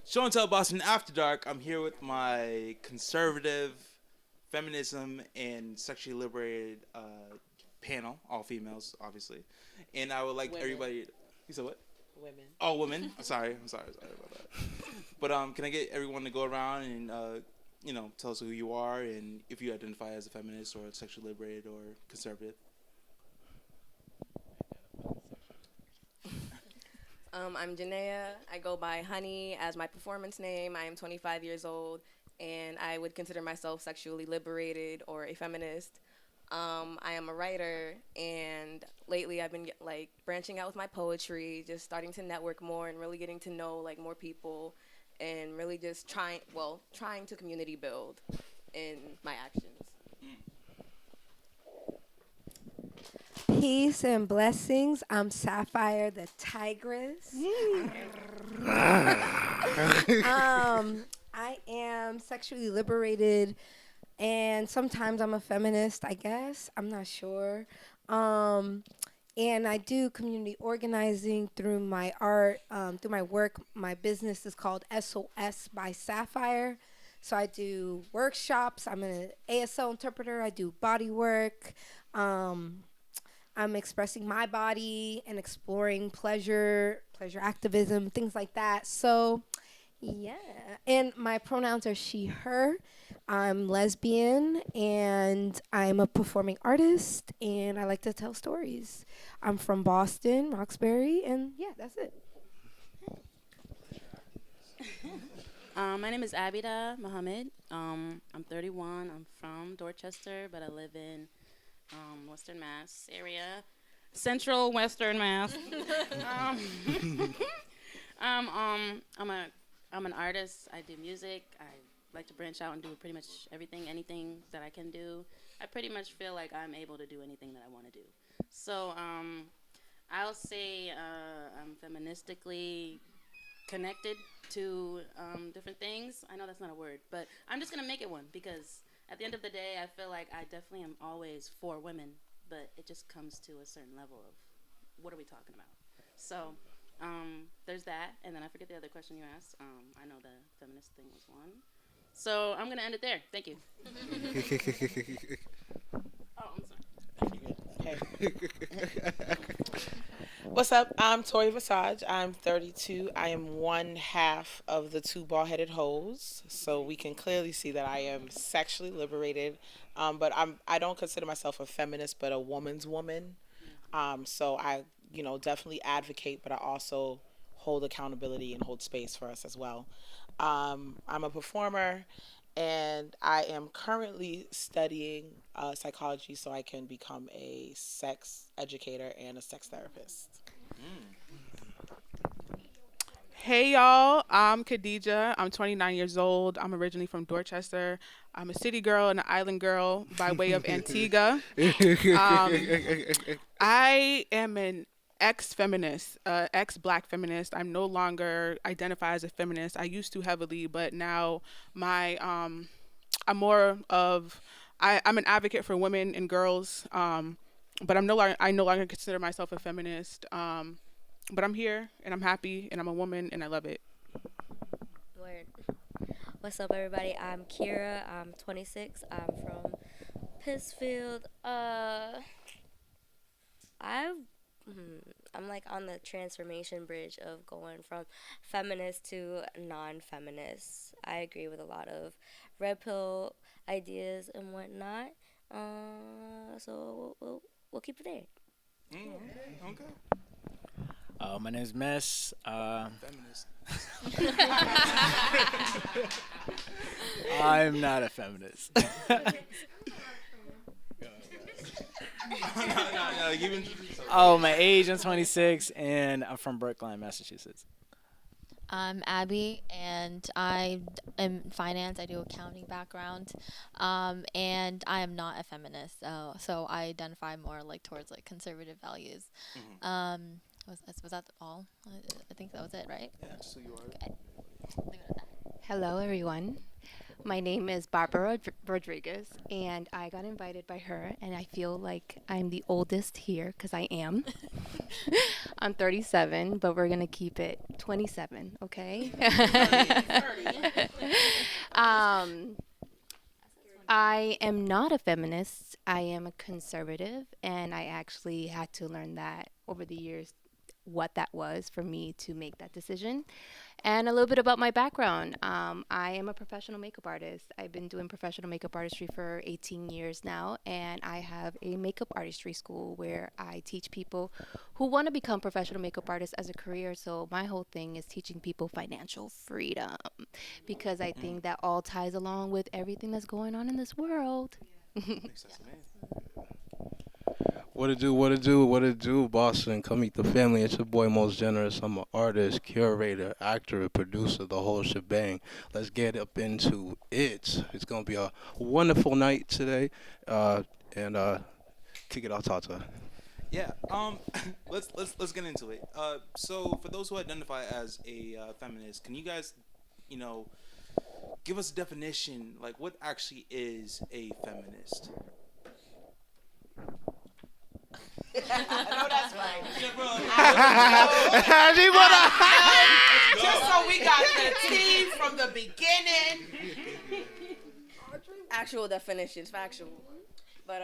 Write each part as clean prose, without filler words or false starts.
Show and Tell Boston After Dark. I'm here with my conservative, feminism, and sexually liberated panel, all females, obviously. And I would like Women. everybody. You said what? Women. Oh, women. Sorry about that. But can I get everyone to go around and tell us who you are and if you identify as a feminist or sexually liberated or conservative? I'm Janaea. I go by Honey as my performance name. I am 25 years old, and I would consider myself sexually liberated or a feminist. I am a writer, and lately I've been branching out with my poetry, just starting to network more and really getting to know more people, and really just trying to community build in my actions. Peace and blessings. I'm Sapphire the Tigress. I am sexually liberated, and sometimes I'm a feminist, I guess. I'm not sure. And I do community organizing through my art, through my work. My business is called SOS by Sapphire. So I do workshops. I'm an ASL interpreter. I do body work. I'm expressing my body and exploring pleasure activism, things like that. So, yeah. And my pronouns are she, her. I'm lesbian, and I'm a performing artist, and I like to tell stories. I'm from Boston, Roxbury, and yeah, that's it. My name is Abida Mohammed. I'm 31. I'm from Dorchester, but I live in Western Mass area, Central Western Mass. I'm an artist. I do music. I like to branch out and do pretty much anything that I can do. I pretty much feel like I'm able to do anything that I want to do. So I'll say I'm feministically connected to different things. I know that's not a word, but I'm just gonna make it one because at the end of the day, I feel like I definitely am always for women, but it just comes to a certain level of what are we talking about. So there's that, and then I forget the other question you asked. I know the feminist thing was one. So I'm going to end it there. Thank you. Oh, I'm sorry. What's up? I'm Tori Visage. I'm 32. I am one half of the two bald-headed hoes, so we can clearly see that I am sexually liberated. But I don't consider myself a feminist, but a woman's woman. So I, definitely advocate, but I also hold accountability and hold space for us as well. I'm a performer, and I am currently studying psychology so I can become a sex educator and a sex therapist. Hey y'all, I'm Khadija. I'm 29 years old. I'm originally from Dorchester. I'm a city girl and an island girl by way of Antigua. I am an ex-feminist, ex-black feminist. I'm no longer identify as a feminist. I used to heavily, but now I'm more of I'm an advocate for women and girls. But I no longer consider myself a feminist. But I'm here and I'm happy and I'm a woman and I love it. Word. What's up, everybody? I'm Kira. I'm 26. I'm from Pittsfield. I'm on the transformation bridge of going from feminist to non-feminist. I agree with a lot of red pill ideas and whatnot. So we'll keep it there. Okay. My name is Mess. Feminist. I'm not a feminist. No, even. Oh, my age, I'm 26, and I'm from Brookline, Massachusetts. I'm Abby, and I am in finance. I do accounting background, and I am not a feminist. So I identify more towards conservative values. Was that all? I think that was it, right? Yeah, so you are. Okay. Leave it at that. Hello, everyone. My name is Barbara Rodriguez, and I got invited by her, and I feel like I'm the oldest here because I am. I'm 37, but we're going to keep it 27, okay? 30. I am not a feminist. I am a conservative, and I actually had to learn that over the years what that was for me to make that decision. And a little bit about my background. I am a professional makeup artist. I've been doing professional makeup artistry for 18 years now, and I have a makeup artistry school where I teach people who want to become professional makeup artists as a career. So my whole thing is teaching people financial freedom because I think that all ties along with everything that's going on in this world. Makes sense to me. What it do, Boston? Come meet the family. It's your boy, Most Generous. I'm an artist, curator, actor, producer, the whole shebang. Let's get up into it. It's going to be a wonderful night today. And kick it off, Tata. Yeah. Let's get into it. So for those who identify as a feminist, can you guys, give us a definition? Like, what actually is a feminist? I know that's right. Just so we got the tea from the beginning. Actual definitions, factual. But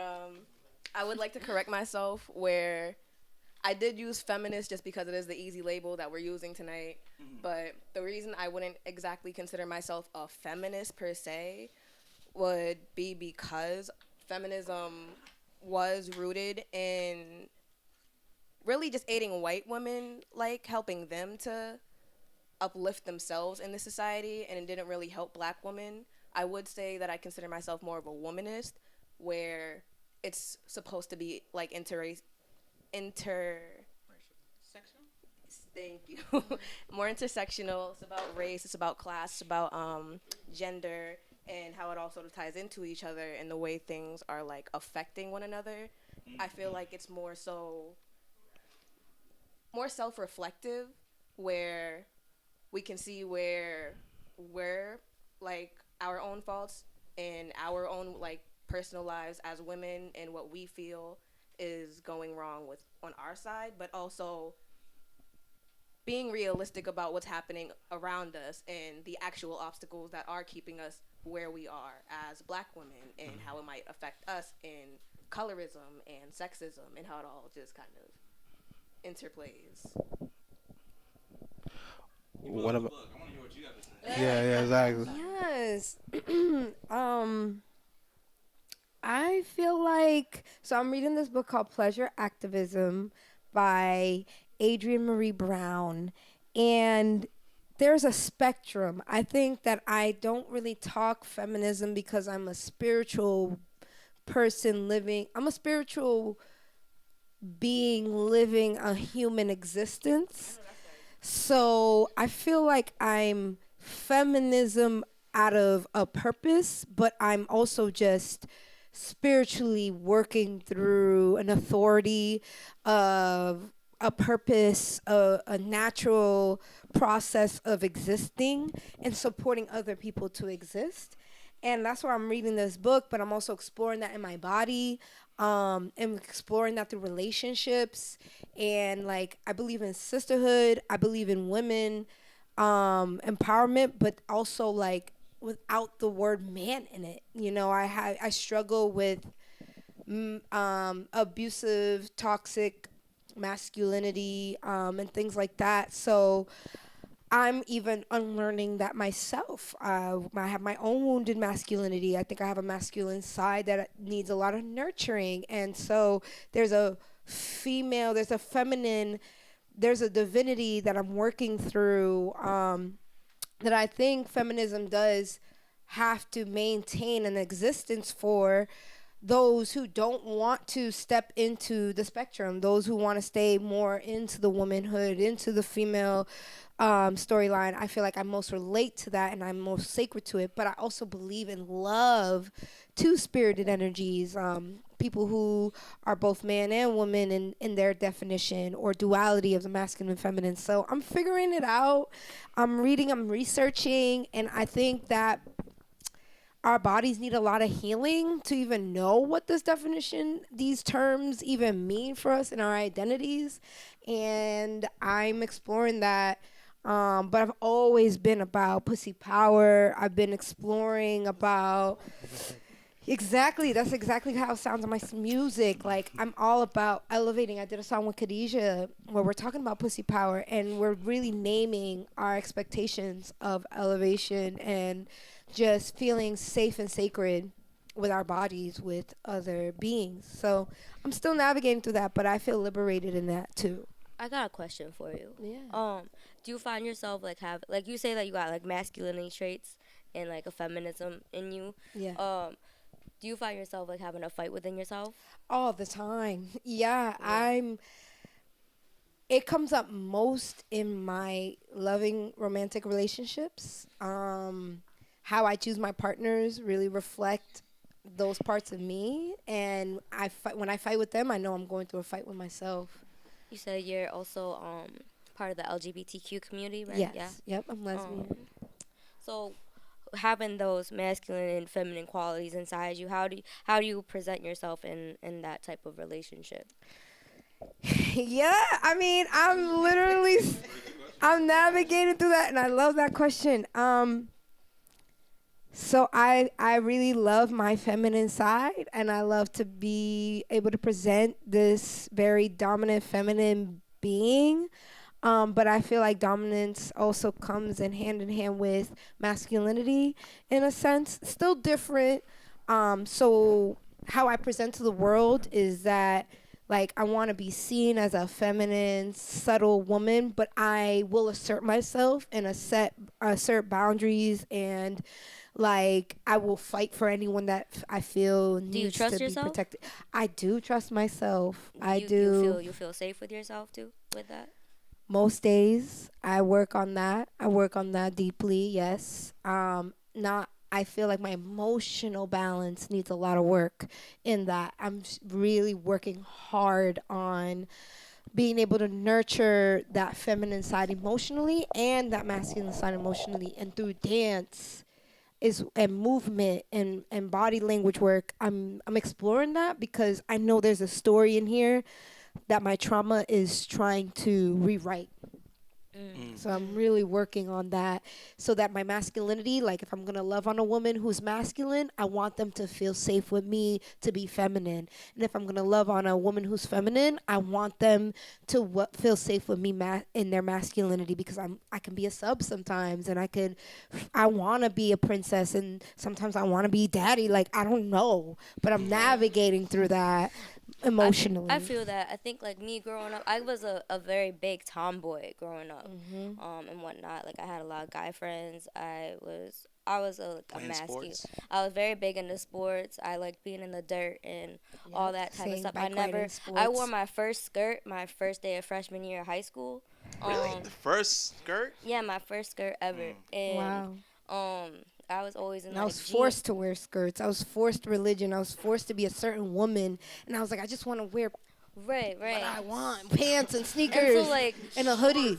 I would like to correct myself where I did use feminist just because it is the easy label that we're using tonight. But the reason I wouldn't exactly consider myself a feminist per se would be because feminism was rooted in really just aiding white women, like helping them to uplift themselves in the society, and it didn't really help black women. I would say that I consider myself more of a womanist, where it's supposed to be like thank you. More intersectional. It's about race, it's about class, it's about gender, and how it all sort of ties into each other and the way things are like affecting one another. I feel like it's more self-reflective, where we can see where we're like our own faults and our own like personal lives as women and what we feel is going wrong with on our side, but also being realistic about what's happening around us and the actual obstacles that are keeping us where we are as black women, and how it might affect us in colorism and sexism and how it all just kind of interplays. What about? Yeah, exactly. Yes. I feel like, so I'm reading this book called Pleasure Activism by Adrienne Marie Brown, and there's a spectrum. I think that I don't really talk feminism because I'm a spiritual person I'm a spiritual being living a human existence. So I feel like I'm feminism out of a purpose, but I'm also just spiritually working through an authority of a purpose, a natural process of existing and supporting other people to exist. And that's why I'm reading this book, but I'm also exploring that in my body, and exploring that through relationships. And like, I believe in sisterhood, I believe in women empowerment, but also like without the word man in it. I struggle with abusive, toxic masculinity, and things like that. So I'm even unlearning that myself. I have my own wounded masculinity. I think I have a masculine side that needs a lot of nurturing. And so there's a female, there's a feminine, there's a divinity that I'm working through, that I think feminism does have to maintain an existence for those who don't want to step into the spectrum, those who want to stay more into the womanhood, into the female storyline. I feel like I most relate to that and I'm most sacred to it, but I also believe in love to spirited energies, people who are both man and woman in their definition or duality of the masculine and feminine. So I'm figuring it out. I'm reading, I'm researching, and I think that our bodies need a lot of healing to even know what this definition, these terms even mean for us in our identities. And I'm exploring that But I've always been about pussy power. I've been exploring about exactly. That's exactly how it sounds in my music. Like I'm all about elevating. I did a song with Khadijah where we're talking about pussy power, and we're really naming our expectations of elevation and just feeling safe and sacred with our bodies, with other beings. So I'm still navigating through that, but I feel liberated in that too. I got a question for you. Yeah. Do you find yourself like you say that you got like masculinity traits and like a feminism in you? Yeah. Do you find yourself like having a fight within yourself? All the time. Yeah, Yeah. it comes up most in my loving romantic relationships. How I choose my partners really reflect those parts of me, and when I fight with them, I know I'm going through a fight with myself. You said you're also part of the LGBTQ community, right? Yes. Yeah. Yep, I'm lesbian. So having those masculine and feminine qualities inside you, how do you present yourself in that type of relationship? Yeah, I mean, I'm navigating through that, and I love that question. So I really love my feminine side, and I love to be able to present this very dominant feminine being. But I feel like dominance also comes in hand with masculinity in a sense. Still different. So how I present to the world is that like I want to be seen as a feminine, subtle woman, but I will assert myself and assert boundaries, and like I will fight for anyone that I feel Do you needs trust to be yourself? protected. I do trust myself. I You do. you feel safe with yourself too with that? Most days I work on that. I work on that deeply, yes. Not I feel like my emotional balance needs a lot of work in that. Really working hard on being able to nurture that feminine side emotionally and that masculine side emotionally, and through dance is and movement and body language work. I'm exploring that because I know there's a story in here that my trauma is trying to rewrite. So I'm really working on that so that my masculinity, like if I'm going to love on a woman who's masculine, I want them to feel safe with me to be feminine. And if I'm going to love on a woman who's feminine, I want them to feel safe with me in their masculinity, because I can be a sub sometimes, and I want to be a princess, and sometimes I want to be daddy. Like I don't know, but I'm navigating through that emotionally. I feel that. I think like me growing up, I was a very big tomboy growing up, and whatnot. Like I had a lot of guy friends. I was a masculine. Sports? I was very big into sports. I liked being in the dirt and all that type of stuff. I wore my first skirt my first day of freshman year of high school. Really? The first skirt? Yeah, my first skirt ever. And Wow. I was always in And I like was forced to wear skirts. I was forced religion. I was forced to be a certain woman. And I was like, I just want to wear right. what I want. Pants and sneakers And so, like, and a hoodie.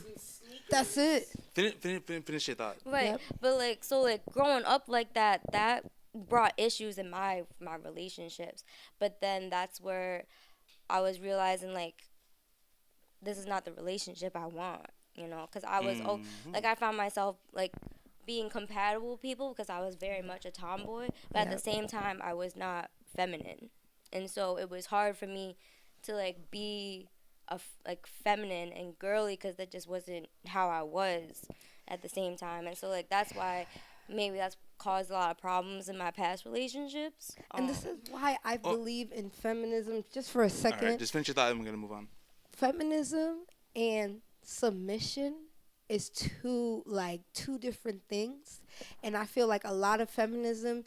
That's it. Finish your thought. Right. Yep. But like growing up like that brought issues in my relationships. But then that's where I was realizing like this is not the relationship I want, cuz I was like I found myself like being compatible with people because I was very much a tomboy, but at the same time I was not feminine. And so it was hard for me to like be like feminine and girly because that just wasn't how I was at the same time. And so like that's why maybe that's caused a lot of problems in my past relationships. And this is why I believe in feminism. Just for a second. All right, just finish your thought and we're going to move on. Feminism and submission is two different things, and I feel like a lot of feminism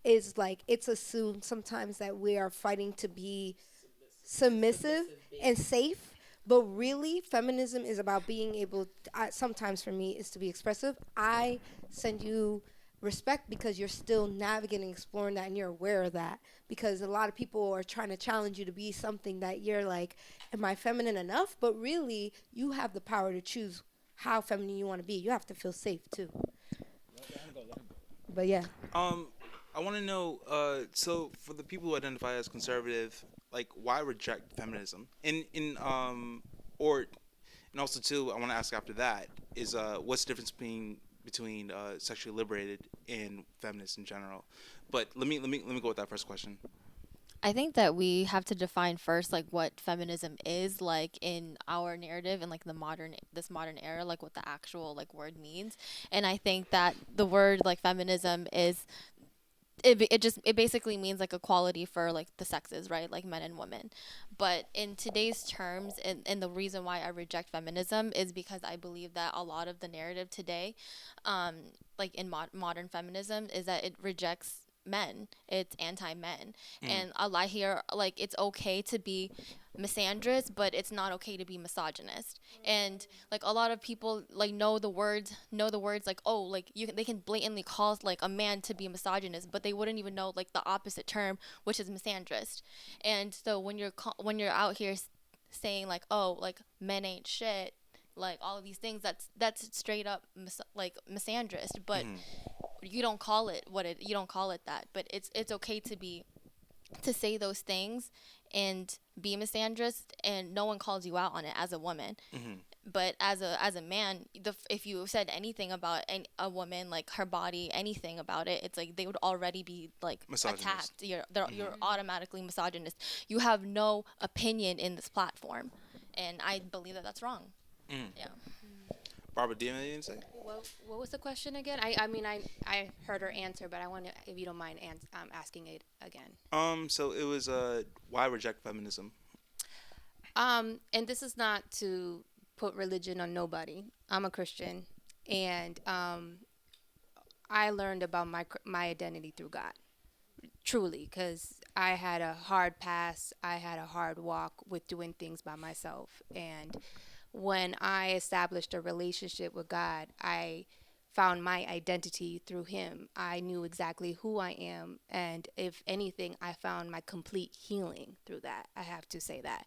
is like it's assumed sometimes that we are fighting to be submissive and safe, but really feminism is about being able sometimes for me is to be expressive. I send you respect because you're still navigating, exploring that, and you're aware of that, because a lot of people are trying to challenge you to be something that you're like, am I feminine enough? But really you have the power to choose how feminine you want to be. You have to feel safe too. But yeah. I want to know. So for the people who identify as conservative, like, why reject feminism? And also too, I want to ask after that, is what's the difference between sexually liberated and feminists in general. But let me go with that first question. I think that we have to define first like what feminism is like in our narrative and like this modern era, like what the actual like word means. And I think that the word like feminism is it basically means like equality for like the sexes, right? Like men and women. But in today's terms, and the reason why I reject feminism is because I believe that a lot of the narrative today, like in modern feminism, is that it rejects men. It's anti-men. And a lot here, like it's okay to be misandrist, but it's not okay to be misogynist. And like a lot of people like know the words like, oh, like they can blatantly call like a man to be misogynist, but they wouldn't even know like the opposite term, which is misandrist. And so when you're out here saying like, oh, like men ain't shit, like all of these things, that's straight up misandrist. But you don't call it you don't call it that. But it's okay to say those things and be misandrist, and no one calls you out on it as a woman. But as a man, if you said anything about a woman, like her body, anything about it, it's like they would already be like attacked. You're automatically misogynist. You have no opinion in this platform, and I believe that that's wrong. Yeah. Barbara, do you have anything to say? What was the question again? I heard her answer, but I want to, if you don't mind, asking it again. So it was why reject feminism? And this is not to put religion on nobody. I'm a Christian, and I learned about my identity through God, truly, because I had a hard past. I had a hard walk with doing things by myself, and when I established a relationship with God, I found my identity through Him. I knew exactly who I am, and if anything, I found my complete healing through that. I have to say that.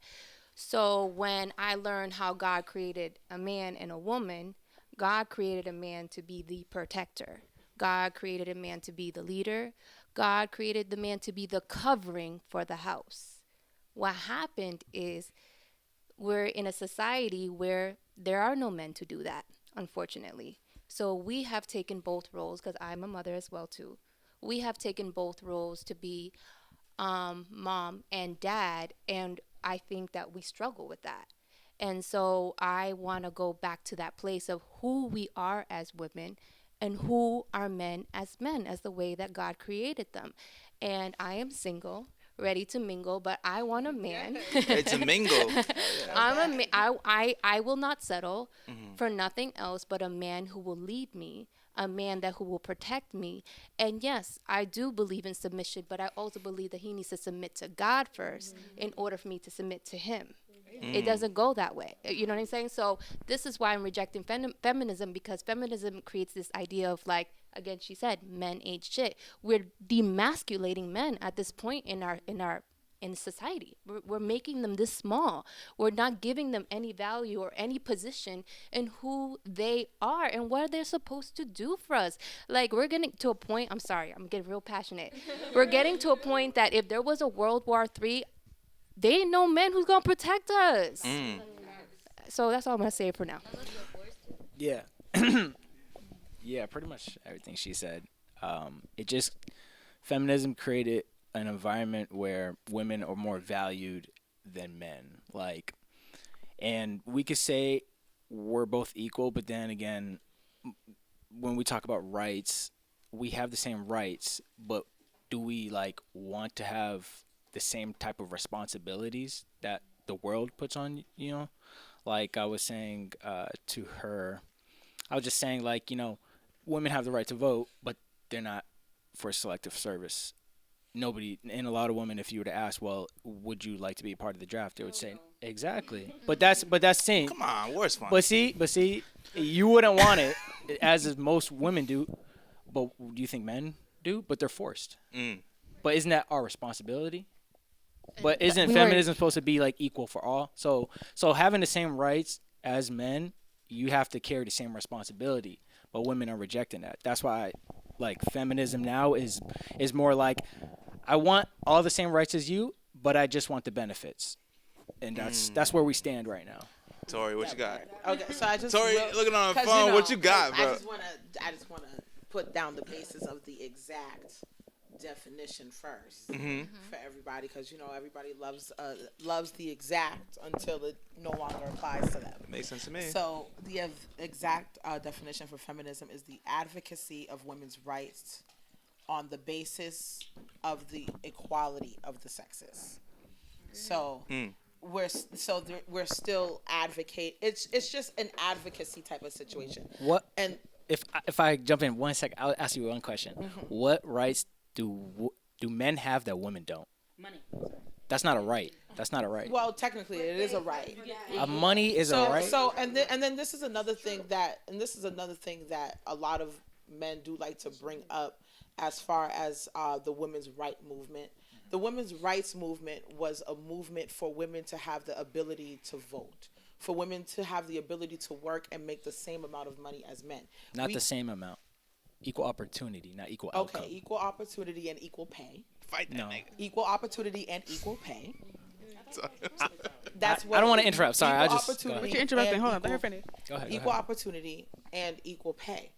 So when I learned how God created a man and a woman, God created a man to be the protector. God created a man to be the leader. God created the man to be the covering for the house. What happened is we're in a society where there are no men to do that, unfortunately. So we have taken both roles, because I'm a mother as well too. We have taken both roles to be mom and dad, and I think that we struggle with that. And so I want to go back to that place of who we are as women and who are men, as the way that God created them. And I am single, ready to mingle, but I want a man. It's a mingle. I will not settle for nothing else but a man who will lead me, a man who will protect me. And yes, I do believe in submission, but I also believe that he needs to submit to God first in order for me to submit to him. It doesn't go that way. You know what I'm saying? So this is why I'm rejecting feminism, because feminism creates this idea of, like, again, she said, men ain't shit. We're demasculating men at this point in society. We're making them this small. We're not giving them any value or any position in who they are and what they're supposed to do for us. Like, we're getting to a point, I'm sorry, I'm getting real passionate. We're getting to a point that if there was a World War III, they ain't no men who's going to protect us. So that's all I'm going to say for now. Yeah. Yeah, pretty much everything she said. Feminism created an environment where women are more valued than men. Like, and we could say we're both equal, but then again, when we talk about rights, we have the same rights, but do we like want to have the same type of responsibilities that the world puts on, you know? Like I was saying to her, I was just saying, like, you know, women have the right to vote, but they're not for selective service. Nobody, and a lot of women, if you were to ask, well, would you like to be a part of the draft? They would say, exactly. But that's saying. Come on, where's fun? But see, you wouldn't want it, as most women do. But do you think men do? But they're forced. But isn't that our responsibility? But isn't feminism supposed to be like equal for all? So having the same rights as men, you have to carry the same responsibility. But women are rejecting that. That's why, like, feminism now is more like, I want all the same rights as you, but I just want the benefits, and that's where we stand right now. Tori, what you got? Okay, so I just Tori, looking on her 'cause, phone. What you got, bro? I just wanna put down the basis of the exact definition first for everybody, because everybody loves the exact until it no longer applies to them. Makes sense to me. So the exact definition for feminism is the advocacy of women's rights on the basis of the equality of the sexes. So we're still advocate. It's just an advocacy type of situation. What? And If I jump in 1 second, I'll ask you one question. What rights do men have that women don't? Money. That's not a right. That's not a right. well, technically, it is a right. Money is a right. So and then this is another thing that a lot of men do like to bring up as far as the women's right movement. The women's rights movement was a movement for women to have the ability to vote, for women to have the ability to work and make the same amount of money as men. Not the same amount. Equal opportunity, not equal outcome. Okay, equal opportunity and equal pay. Fight that nigga. Equal opportunity and equal pay. I don't want to interrupt. Sorry, I just. What you're interrupting? Hold on, let her finish. Go ahead. Equal opportunity and equal pay.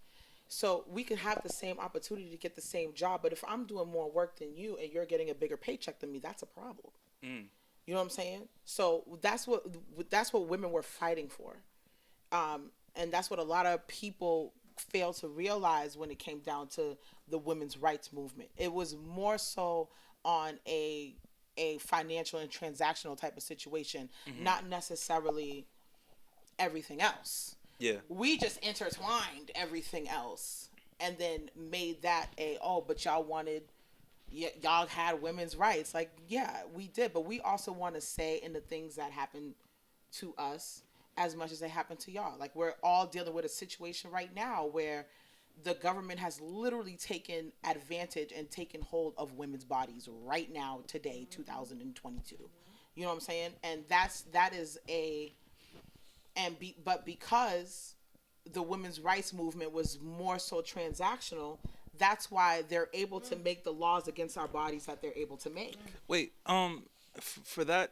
So we can have the same opportunity to get the same job, but if I'm doing more work than you and you're getting a bigger paycheck than me, that's a problem. You know what I'm saying? So that's what women were fighting for, and that's what a lot of people failed to realize when it came down to the women's rights movement. It was more so on a financial and transactional type of situation, not necessarily everything else. Yeah. We just intertwined everything else and then made that but y'all had women's rights. Like, yeah, we did, but we also want to say in the things that happen to us as much as they happen to y'all. Like, we're all dealing with a situation right now where the government has literally taken advantage and taken hold of women's bodies right now, today, 2022. You know what I'm saying? And but because the women's rights movement was more so transactional, that's why they're able to make the laws against our bodies that they're able to make. Wait, for that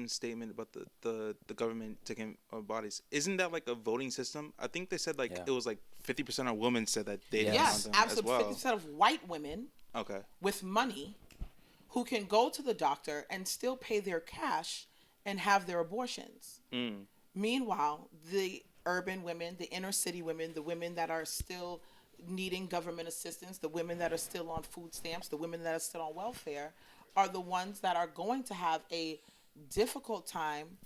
statement about the government taking our bodies, isn't that like a voting system? I think they said it was like 50% of women said that they didn't want them absolutely. as well. 50% of white women with money who can go to the doctor and still pay their cash and have their abortions. Meanwhile, the urban women, the inner city women, the women that are still needing government assistance, the women that are still on food stamps, the women that are still on welfare, are the ones that are going to have a difficult time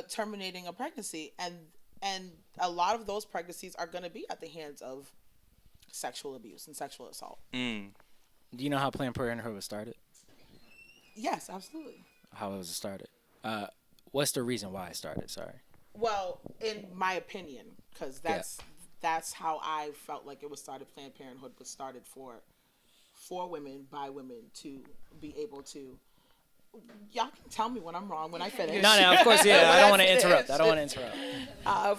terminating a pregnancy, and a lot of those pregnancies are going to be at the hands of sexual abuse and sexual assault. Do you know how Planned Parenthood was started? Yes, absolutely. How was it started? What's the reason why it started? Sorry. Well, in my opinion, because that's how I felt like it was started. Planned Parenthood was started for women, by women, to be able to. Y'all can tell me when I'm wrong when I finish. No, of course, yeah. I don't want to interrupt.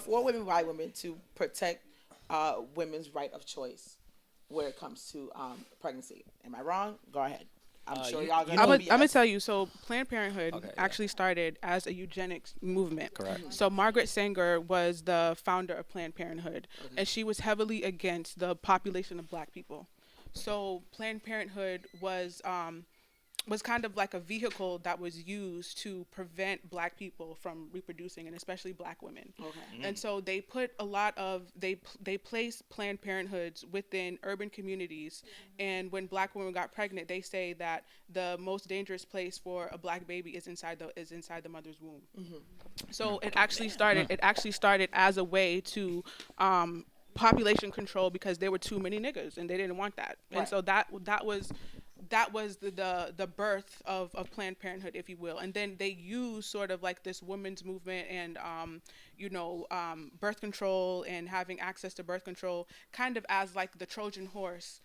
For women, by women, to protect women's right of choice where it comes to pregnancy. Am I wrong? Go ahead. I'm sure y'all gonna. I'm gonna tell you. So Planned Parenthood actually started as a eugenics movement. Correct. So Margaret Sanger was the founder of Planned Parenthood, and she was heavily against the population of Black people. So Planned Parenthood was kind of like a vehicle that was used to prevent Black people from reproducing, and especially Black women. And so they put a lot of they placed Planned Parenthoods within urban communities, and when Black women got pregnant, they say that the most dangerous place for a Black baby is inside the mother's womb. So it actually started as a way to population control, because there were too many niggas and they didn't want that. And so that was the birth of Planned Parenthood, if you will. And then they use sort of like this women's movement and birth control and having access to birth control kind of as like the Trojan horse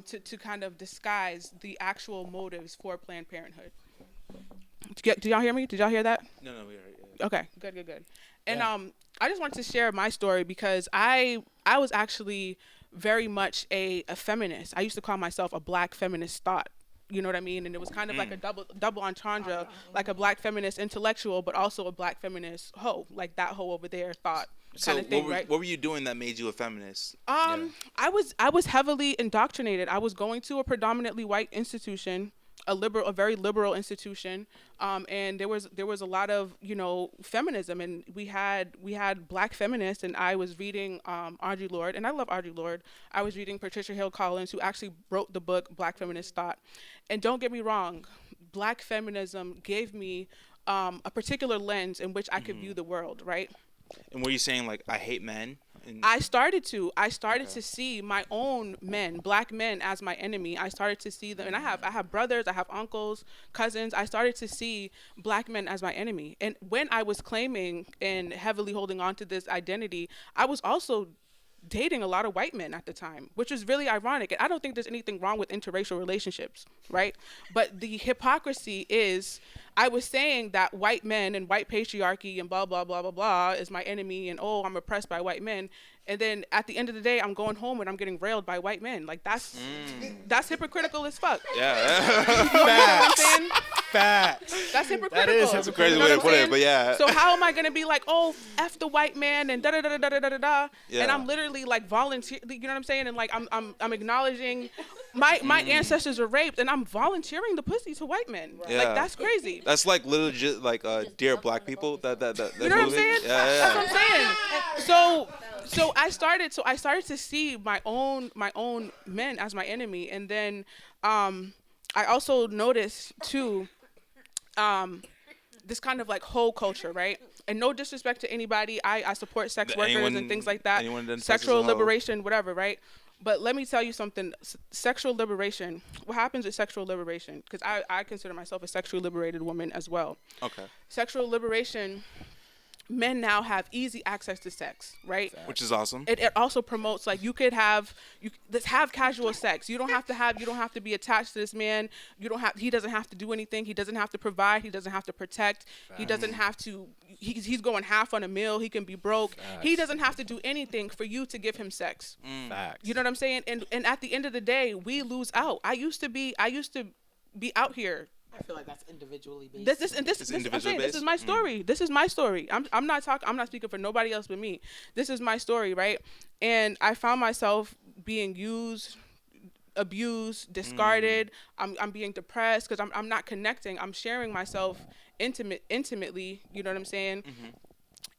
to kind of disguise the actual motives for Planned Parenthood. Did y'all hear me? Did y'all hear that? No, we heard it. Okay, good. And I just wanted to share my story because I was actually very much a feminist. I used to call myself a Black feminist thought. You know what I mean? And it was kind of like a double entendre, like a black feminist intellectual, but also a black feminist hoe, like that hoe over there thought. So Kind of thing, right? what were you doing that made you a feminist? I was heavily indoctrinated. I was going to a predominantly white institution, a very liberal institution, and there was a lot of feminism, and we had black feminists, and I was reading Audre Lorde, and I love Audre Lorde. I was reading Patricia Hill Collins, who actually wrote the book Black Feminist Thought. And don't get me wrong, black feminism gave me a particular lens in which I could view the world, right? And were you saying like I hate men? I started to see my own men, black men, as my enemy. I started to see them, and I have brothers, I have uncles, cousins. I started to see black men as my enemy. And when I was claiming and heavily holding on to this identity, I was also dating a lot of white men at the time, which was really ironic. And I don't think there's anything wrong with interracial relationships, right? But the hypocrisy is, I was saying that white men and white patriarchy and blah, blah, blah, blah, blah is my enemy, and I'm oppressed by white men. And then at the end of the day, I'm going home and I'm getting railed by white men. Like that's hypocritical as fuck. Yeah. You know what I'm saying? Facts. That's hypocritical. That is That's a crazy way to put it, but yeah. So how am I gonna be like, F the white man and da da da da da da da da? Yeah. And I'm literally like volunteer. You know what I'm saying? And like I'm acknowledging my ancestors were raped, and I'm volunteering the pussy to white men. Yeah. Like that's crazy. That's like legit, like Dear Black People. That You know what I'm movie. saying? Yeah. That's what I'm saying. So I started to see my own men as my enemy, and then I also noticed too this kind of like whole culture, right? And no disrespect to anybody, I support sex workers and things like that, sexual liberation, whatever, right? But let me tell you something. Sexual liberation. What happens with sexual liberation? Because I consider myself a sexually liberated woman as well. Okay. Sexual liberation. Men now have easy access to sex, right? Which is awesome. It also promotes like let's have casual sex. You don't have to be attached to this man. He doesn't have to do anything. He doesn't have to provide. He doesn't have to protect. He doesn't have to. He's going half on a meal. He can be broke. He doesn't have to do anything for you to give him sex. Facts. You know what I'm saying? And at the end of the day, we lose out. I used to be out here. I feel like that's individually based. This is my story. This is my story. I'm not speaking for nobody else but me. This is my story, right? And I found myself being used, abused, discarded. I'm being depressed because I'm not connecting. I'm sharing myself intimately. You know what I'm saying?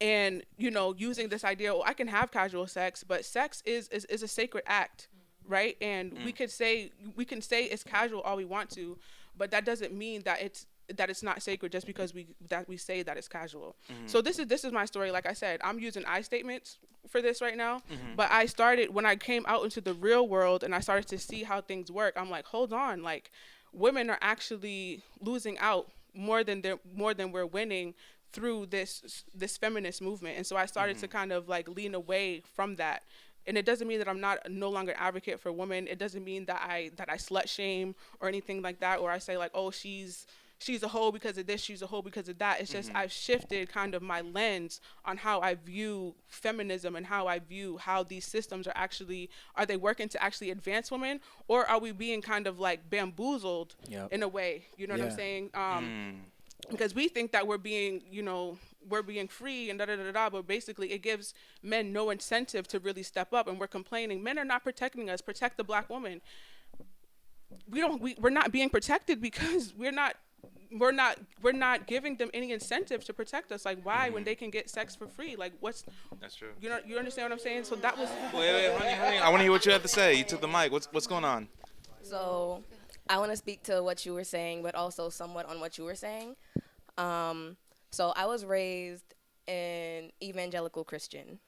And using this idea, I can have casual sex, but sex is a sacred act, right? And we can say it's casual all we want to. But that doesn't mean that it's not sacred just because we say that it's casual. So this is my story. Like I said, I'm using I statements for this right now. But I started when I came out into the real world and I started to see how things work. I'm like, hold on, like women are actually losing out more than we're winning through this feminist movement. And so I started to kind of like lean away from that. And it doesn't mean that I'm no longer an advocate for women. It doesn't mean that I slut shame or anything like that, or I say like, oh, she's a hoe because of this, she's a hoe because of that. It's just I've shifted kind of my lens on how I view feminism and how I view how these systems are they working to actually advance women, or are we being kind of like bamboozled in a way? You know what I'm saying? Because we think that we're being free and da-da-da-da, but basically it gives men no incentive to really step up, and we're complaining men are not protecting us. Protect the black woman. We're not being protected because we're not giving them any incentive to protect us. Like why when they can get sex for free? Like that's true. You understand what I'm saying? So that was wait, honey, I want to hear what you have to say. You took the mic. What's going on? So I want to speak to what you were saying, but also somewhat on what you were saying. So I was raised in evangelical Christian.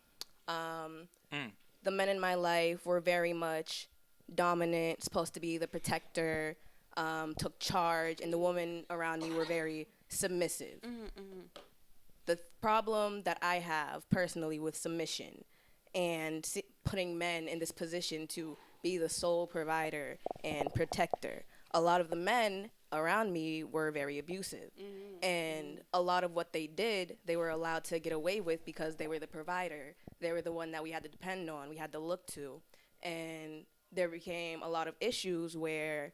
The men in my life were very much dominant, supposed to be the protector, took charge, and the women around me were very submissive. The problem that I have personally with submission and putting men in this position to be the sole provider and protector, a lot of the men around me were very abusive. And a lot of what they did, they were allowed to get away with because they were the provider. They were the one that we had to depend on, we had to look to. And there became a lot of issues where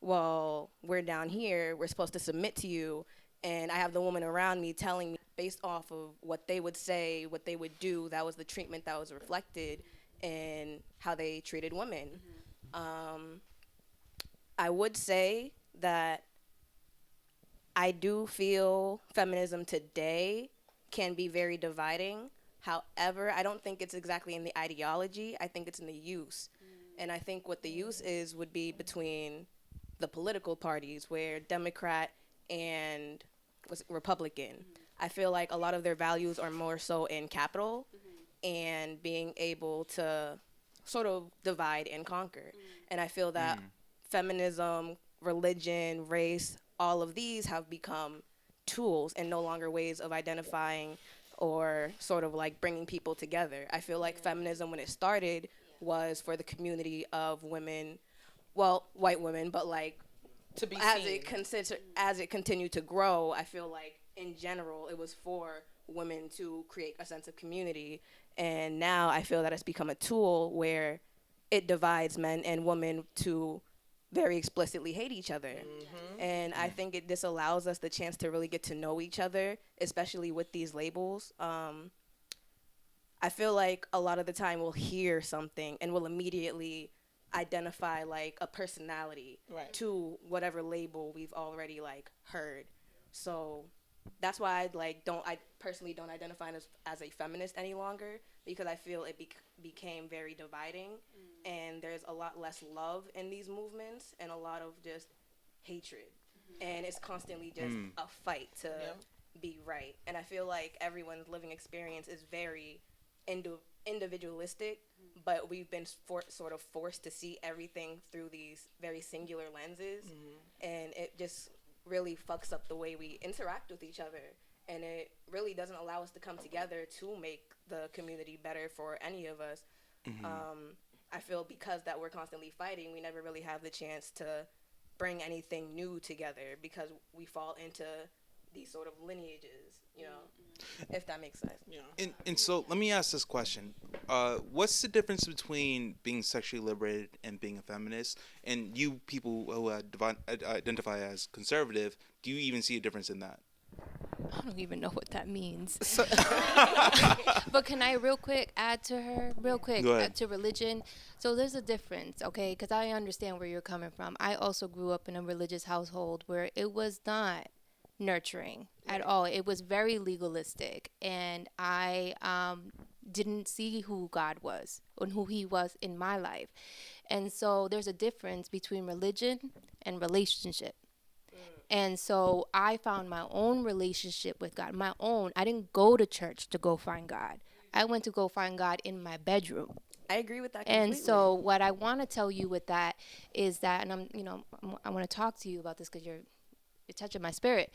well, we're down here, we're supposed to submit to you, and I have the woman around me telling me based off of what they would say, what they would do, that was the treatment that was reflected in how they treated women. Um, I would say that I do feel feminism today can be very dividing. However, I don't think it's exactly in the ideology. I think it's in the use. And I think what the use is would be between the political parties, where Democrat and Republican. I feel like a lot of their values are more so in capital and being able to sort of divide and conquer. And I feel that feminism, religion, race, all of these have become tools and no longer ways of identifying or sort of like bringing people together. I feel like feminism, when it started, was for the community of women, well, white women, but like To be as seen. as it continued to grow, I feel like in general it was for women to create a sense of community. And now I feel that it's become a tool where it divides men and women to very explicitly hate each other. And I think it this allows us the chance to really get to know each other, especially with these labels. I feel like a lot of the time we'll hear something and we'll immediately identify like a personality Right. to whatever label we've already like heard. So that's why I personally don't identify as a feminist any longer, because I feel it became very dividing, and there's a lot less love in these movements and a lot of just hatred, and it's constantly just a fight to be right. And I feel like everyone's living experience is very individualistic, but we've been sort of forced to see everything through these very singular lenses, and it just really fucks up the way we interact with each other, and it really doesn't allow us to come together to make the community better for any of us. I feel because that we're constantly fighting, we never really have the chance to bring anything new together, because we fall into these sort of lineages, you know, if that makes sense. And so let me ask this question. What's the difference between being sexually liberated and being a feminist? And you people who identify as conservative, do you even see a difference in that? I don't even know what that means. But can I real quick add to her? Real quick, Go ahead. add to religion. So there's a difference, okay? Because I understand where you're coming from. I also grew up in a religious household where it was not nurturing at all. It was very legalistic. And I didn't see who God was and who he was in my life. And so there's a difference between religion and relationship. And so I found my own relationship with God, my own. I didn't go to church to go find God. I went to go find God in my bedroom. I agree with that completely. And so what I want to tell you with that is that, and I want to talk to you about this because you're touching my spirit,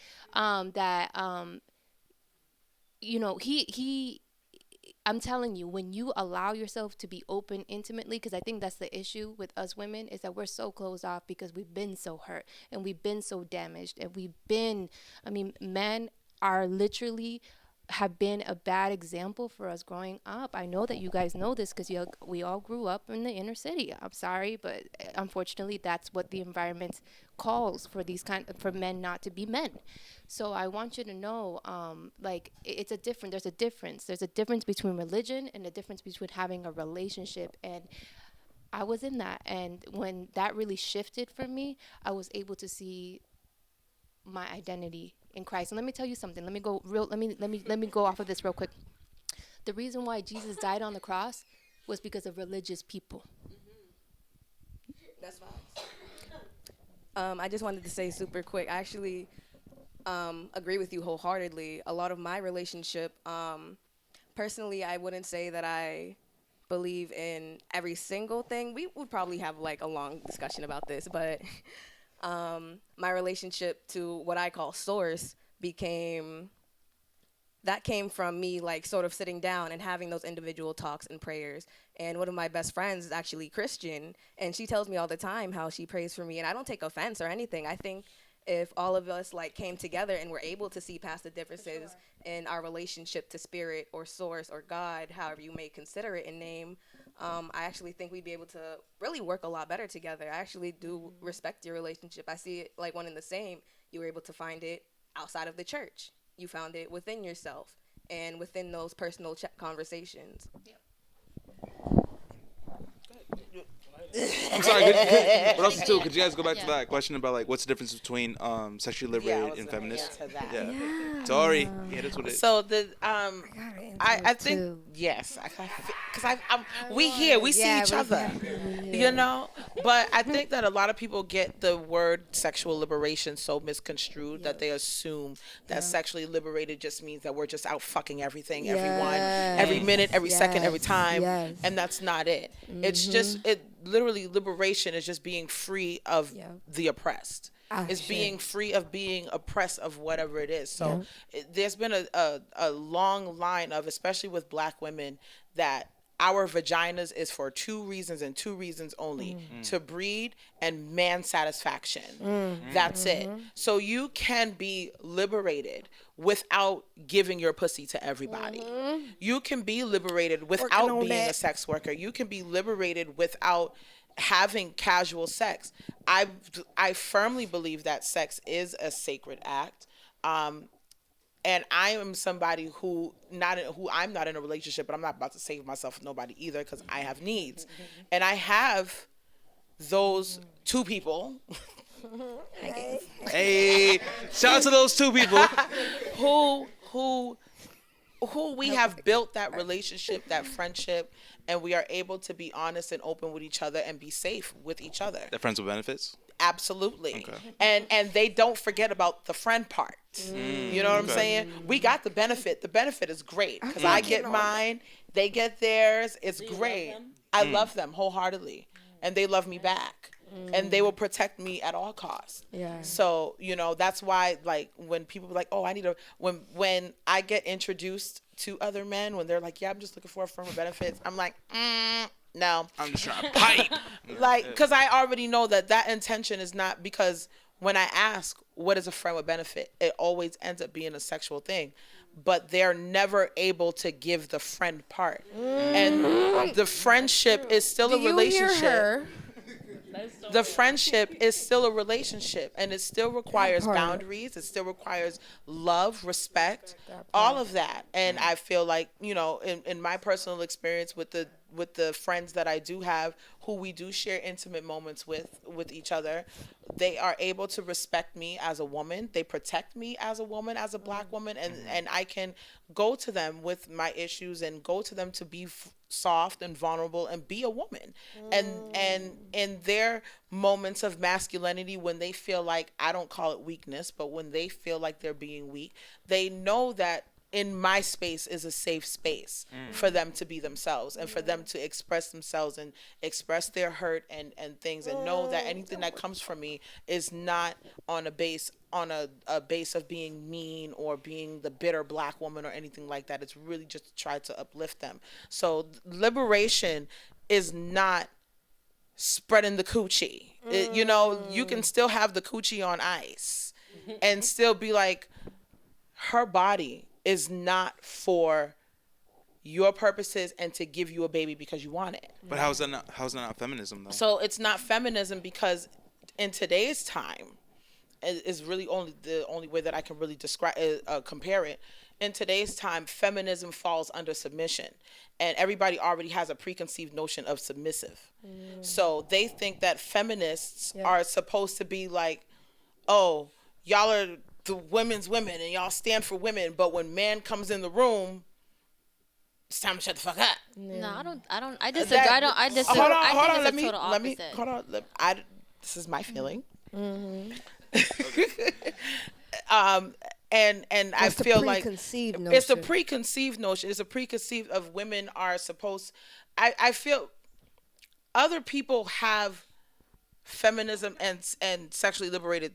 I'm telling you, when you allow yourself to be open intimately, because I think that's the issue with us women, is that we're so closed off because we've been so hurt and we've been so damaged, and men are literally have been a bad example for us growing up. I know that you guys know this because we all grew up in the inner city. I'm sorry, but unfortunately that's what the environment calls for for men not to be men. So I want you to know, there's a difference. There's a difference between religion and a difference between having a relationship. And I was in that, and when that really shifted for me, I was able to see my identity in Christ. And let me tell you something. Let me go off of this real quick. The reason why Jesus died on the cross was because of religious people. That's fine. I just wanted to say super quick. I actually agree with you wholeheartedly. A lot of my relationship, personally, I wouldn't say that I believe in every single thing. We would probably have like a long discussion about this, but my relationship to what I call source came from me like sort of sitting down and having those individual talks and prayers. And one of my best friends is actually Christian, and she tells me all the time how she prays for me, and I don't take offense or anything. I think if all of us like came together and were able to see past the differences in our relationship to spirit or source or God, however you may consider it in name, I actually think we'd be able to really work a lot better together. I actually do respect your relationship. I see it like one and the same. You were able to find it outside of the church. You found it within yourself and within those personal conversations. I'm sorry. But also too, could you guys go back to that question about like what's the difference between sexually liberated and feminist? Yeah. Tori, that's what it is. So I think yes, because we see each other, you know. But I think that a lot of people get the word sexual liberation so misconstrued that they assume that sexually liberated just means that we're just out fucking everything, everyone, every minute, every second, every time, and that's not it. It's just literally liberation is just being free of the oppressed. It's being free of being oppressed of whatever it is. So there's been a long line of, especially with Black women, that our vaginas is for two reasons and two reasons only: to breed and man satisfaction. That's it. So you can be liberated without giving your pussy to everybody. You can be liberated without being a sex worker. You can be liberated without having casual sex. I firmly believe that sex is a sacred act. And I am somebody who I'm not in a relationship, but I'm not about to save myself with nobody either, because I have needs. And I have those two people. Hey, shout out to those two people who we have built that relationship, that friendship, and we are able to be honest and open with each other and be safe with each other. The friends with benefits? Absolutely. Okay. And they don't forget about the friend part. You know what I'm saying? We got the benefit. The benefit is great because I get mine, they get theirs. It's great. I love them wholeheartedly, and they love me back. And they will protect me at all costs. Yeah. So, you know, that's why, like, when people be like, oh, I need a, when I get introduced to other men, when they're like, yeah, I'm just looking for a firm of benefits, I'm like, no. I'm just trying to pipe. Like, because I already know that intention is not, because when I ask, what is a friend with benefit, it always ends up being a sexual thing. But they're never able to give the friend part. And the friendship is still a relationship. Hear her? The friendship is still a relationship, and it still requires boundaries. It still requires love, respect, all of that. And I feel like, you know, in my personal experience with the friends that I do have, who we do share intimate moments with each other, they are able to respect me as a woman. They protect me as a woman, as a Black woman, and I can go to them with my issues and go to them to be soft and vulnerable and be a woman. And in their moments of masculinity, when they feel like, I don't call it weakness, but when they feel like they're being weak, they know that in my space is a safe space for them to be themselves and for them to express themselves and express their hurt and things, and know that anything that comes from me is not on a base of being mean or being the bitter Black woman or anything like that. It's really just to try to uplift them. So liberation is not spreading the coochie. You know, you can still have the coochie on ice and still be like, her body is not for your purposes and to give you a baby because you want it. But how's that not feminism though? So it's not feminism because in today's time, is really the only way that I can really describe compare it. In today's time, feminism falls under submission, and everybody already has a preconceived notion of submissive. So they think that feminists are supposed to be like, oh, y'all are the women's women and y'all stand for women, but when man comes in the room, it's time to shut the fuck up. No, I disagree. I disagree. Hold on. This is my feeling. And I feel like it's a preconceived notion. It's a preconceived of women are supposed. I feel other people have feminism and sexually liberated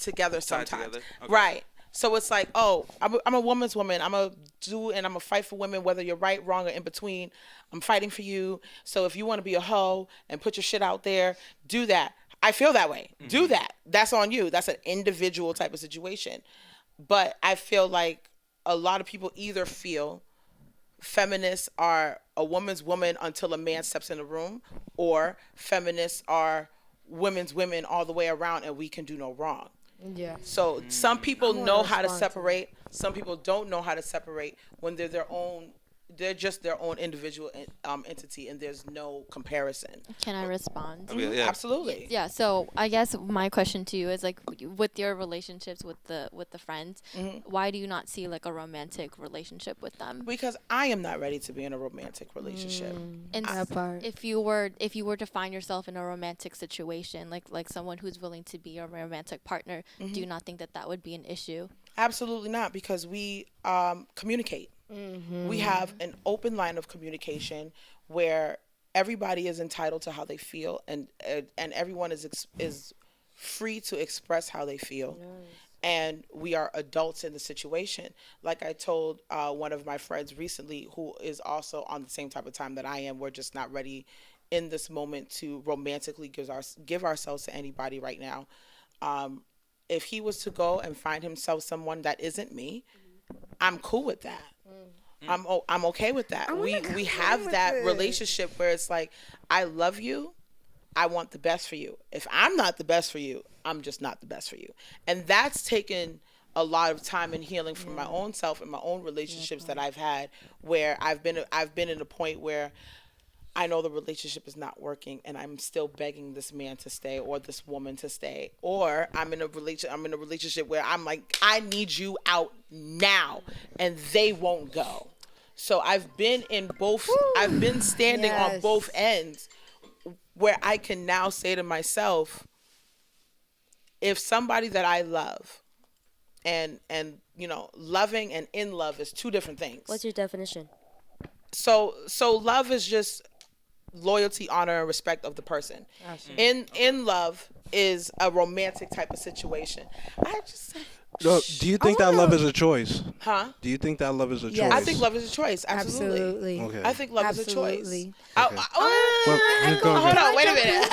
together sometimes. Okay. Right. So it's like, oh, I'm a woman's woman. I'm a do and I'm a fight for women, whether you're right, wrong, or in between. I'm fighting for you. So if you want to be a hoe and put your shit out there, do that. I feel that way. Do that. That's on you. That's an individual type of situation. But I feel like a lot of people either feel feminists are a woman's woman until a man steps in the room, or feminists are women's women all the way around and we can do no wrong. Yeah. So some people wanna know how to respond to separate. Some people don't know how to separate when they're their own. They're just their own individual entity, and there's no comparison. Can I respond? Okay, yeah. Absolutely. Yeah, so I guess my question to you is like with your relationships with the friends, why do you not see like a romantic relationship with them? Because I am not ready to be in a romantic relationship. And That part. if you were to find yourself in a romantic situation, like someone who's willing to be a romantic partner, do you not think that that would be an issue? Absolutely not, because we communicate. We have an open line of communication where everybody is entitled to how they feel, and everyone is free to express how they feel. And we are adults in the situation. Like I told one of my friends recently, who is also on the same type of time that I am, we're just not ready in this moment to romantically give ourselves to anybody right now. If he was to go and find himself someone that isn't me, I'm cool with that. I'm okay with that. We have that relationship where it's like, I love you, I want the best for you. If I'm not the best for you, I'm just not the best for you. And that's taken a lot of time and healing from my own self and my own relationships that I've had, where I've been in a point where I know the relationship is not working, and I'm still begging this man to stay or this woman to stay, or I'm in a relationship where I'm like, I need you out now, and they won't go. So I've been in both. I've been standing on both ends, where I can now say to myself, if somebody that I love, and loving and in love is two different things. What's your definition? So love is just loyalty, honor, and respect of the person. In love is a romantic type of situation. Do you think that love is a choice? Huh? Do you think that love is a Yes. choice? I think love is a choice. Absolutely. Okay. I think love is a choice. Absolutely. Hold on. Wait a minute.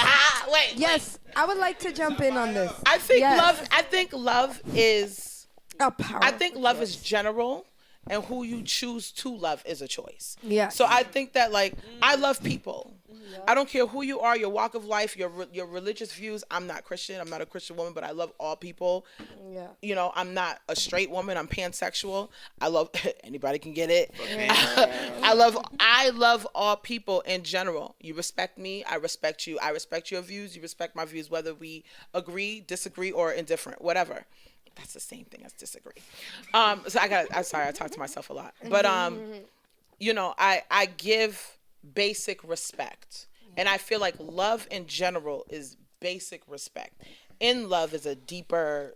Wait. Yes, I would like to jump in on this. I think Yes. love is. A power. I think love is general, and who you choose to love is a choice. Yeah. So I think that, like, I love people. I don't care who you are, your walk of life, your religious views. I'm not Christian. I'm not a Christian woman, but I love all people. Yeah. I'm not a straight woman. I'm pansexual. I love anybody can get it. I love all people in general. You respect me, I respect you. I respect your views. You respect my views, whether we agree, disagree, or indifferent, whatever. That's the same thing as disagree. I'm sorry, I talk to myself a lot. But I give basic respect. And I feel like love in general is basic respect. In love is a deeper,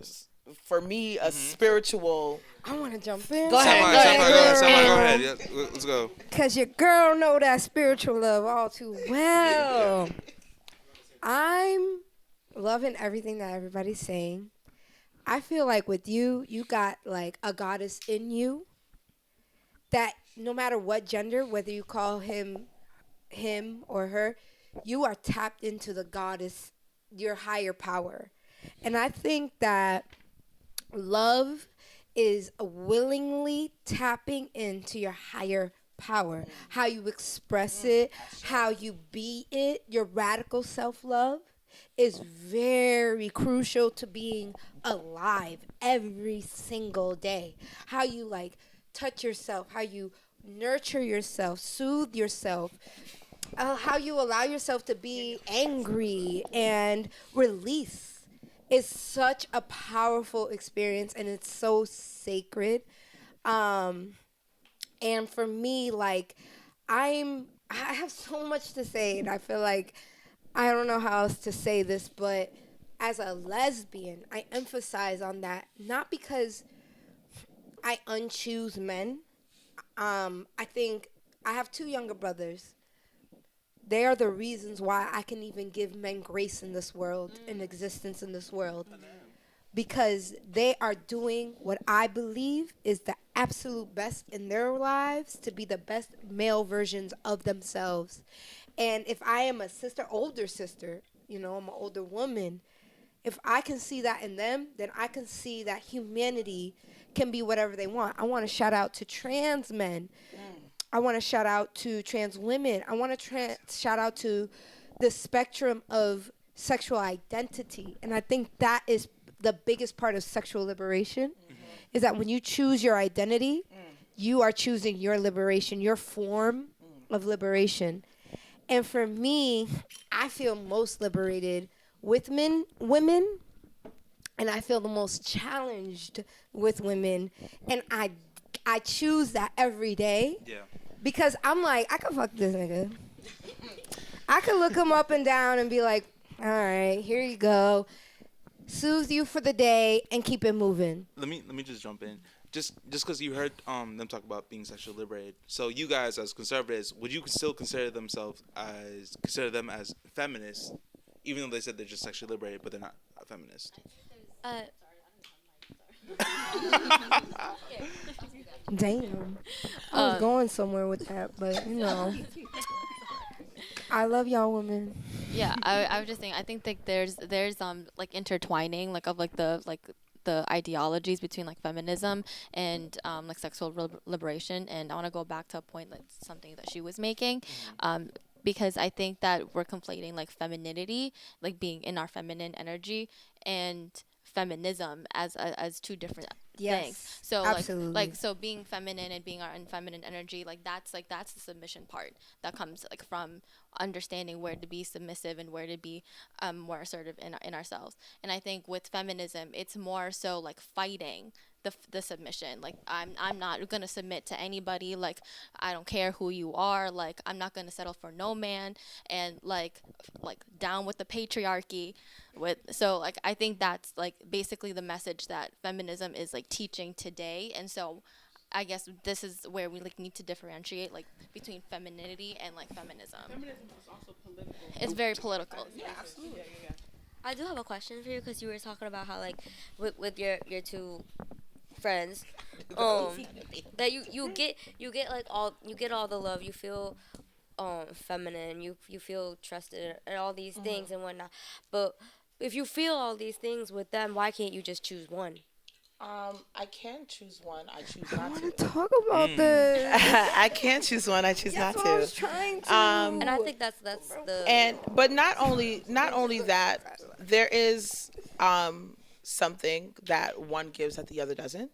for me, a spiritual. I want to jump in. Go ahead. Go ahead. Yeah, let's go. Because your girl know that spiritual love all too well. I'm loving everything that everybody's saying. I feel like with you, you got like a goddess in you that no matter what gender, whether you call him or her, you are tapped into the goddess, your higher power. And I think that love is willingly tapping into your higher power. How you express it, how you be it, your radical self-love is very crucial to being alive every single day. How you like touch yourself, how you nurture yourself, soothe yourself, how you allow yourself to be angry and release is such a powerful experience, and it's so sacred. And for me, like, I have so much to say, and I feel like I don't know how else to say this, but as a lesbian, I emphasize on that, not because I unchoose men. I think I have two younger brothers. They are the reasons why I can even give men grace in this world, in existence in this world. Because they are doing what I believe is the absolute best in their lives to be the best male versions of themselves. And if I am a older sister, I'm an older woman, if I can see that in them, then I can see that humanity can be whatever they want. I want to shout out to trans men. I want to shout out to trans women. I want to shout out to the spectrum of sexual identity. And I think that is the biggest part of sexual liberation, is that when you choose your identity, you are choosing your liberation, your form of liberation. And for me, I feel most liberated with women, and I feel the most challenged with women. And I choose that every day. Yeah. Because I'm like, I could fuck this nigga. I could look him up and down and be like, all right, here you go. Soothe you for the day and keep it moving. Let me just jump in. Just because you heard them talk about being sexually liberated. So you guys as conservatives, would you still consider them as feminists, even though they said they're just sexually liberated, but they're not feminists? Damn. I was going somewhere with that, but I love y'all women. Yeah, I was just saying. I think like there's like intertwining like of like the ideologies between like feminism and like sexual liberation. And I want to go back to a point like something that she was making. Because I think that we're conflating like femininity, like being in our feminine energy, and feminism as two different things. So absolutely. like so being feminine and being our feminine energy, that's the submission part that comes like from understanding where to be submissive and where to be more assertive in ourselves. And I think with feminism, it's more so like fighting the submission. Like I'm not gonna submit to anybody. Like I don't care who you are. Like I'm not gonna settle for no man. And like down with the patriarchy. So I think that's like basically the message that feminism is like teaching today. And so I guess this is where we like need to differentiate like between femininity and like feminism. Feminism is also political. It's very political. Yeah, absolutely. Yeah. I do have a question for you, because you were talking about how like with your two friends, that you get like all the love, you feel feminine, you feel trusted and all these things and whatnot. But if you feel all these things with them, why can't you just choose one? I can choose one. I choose I not want to. to talk about this. I can choose one. I choose That's not what I to. was trying to. And I think that's the But not only that, there is something that one gives that the other doesn't,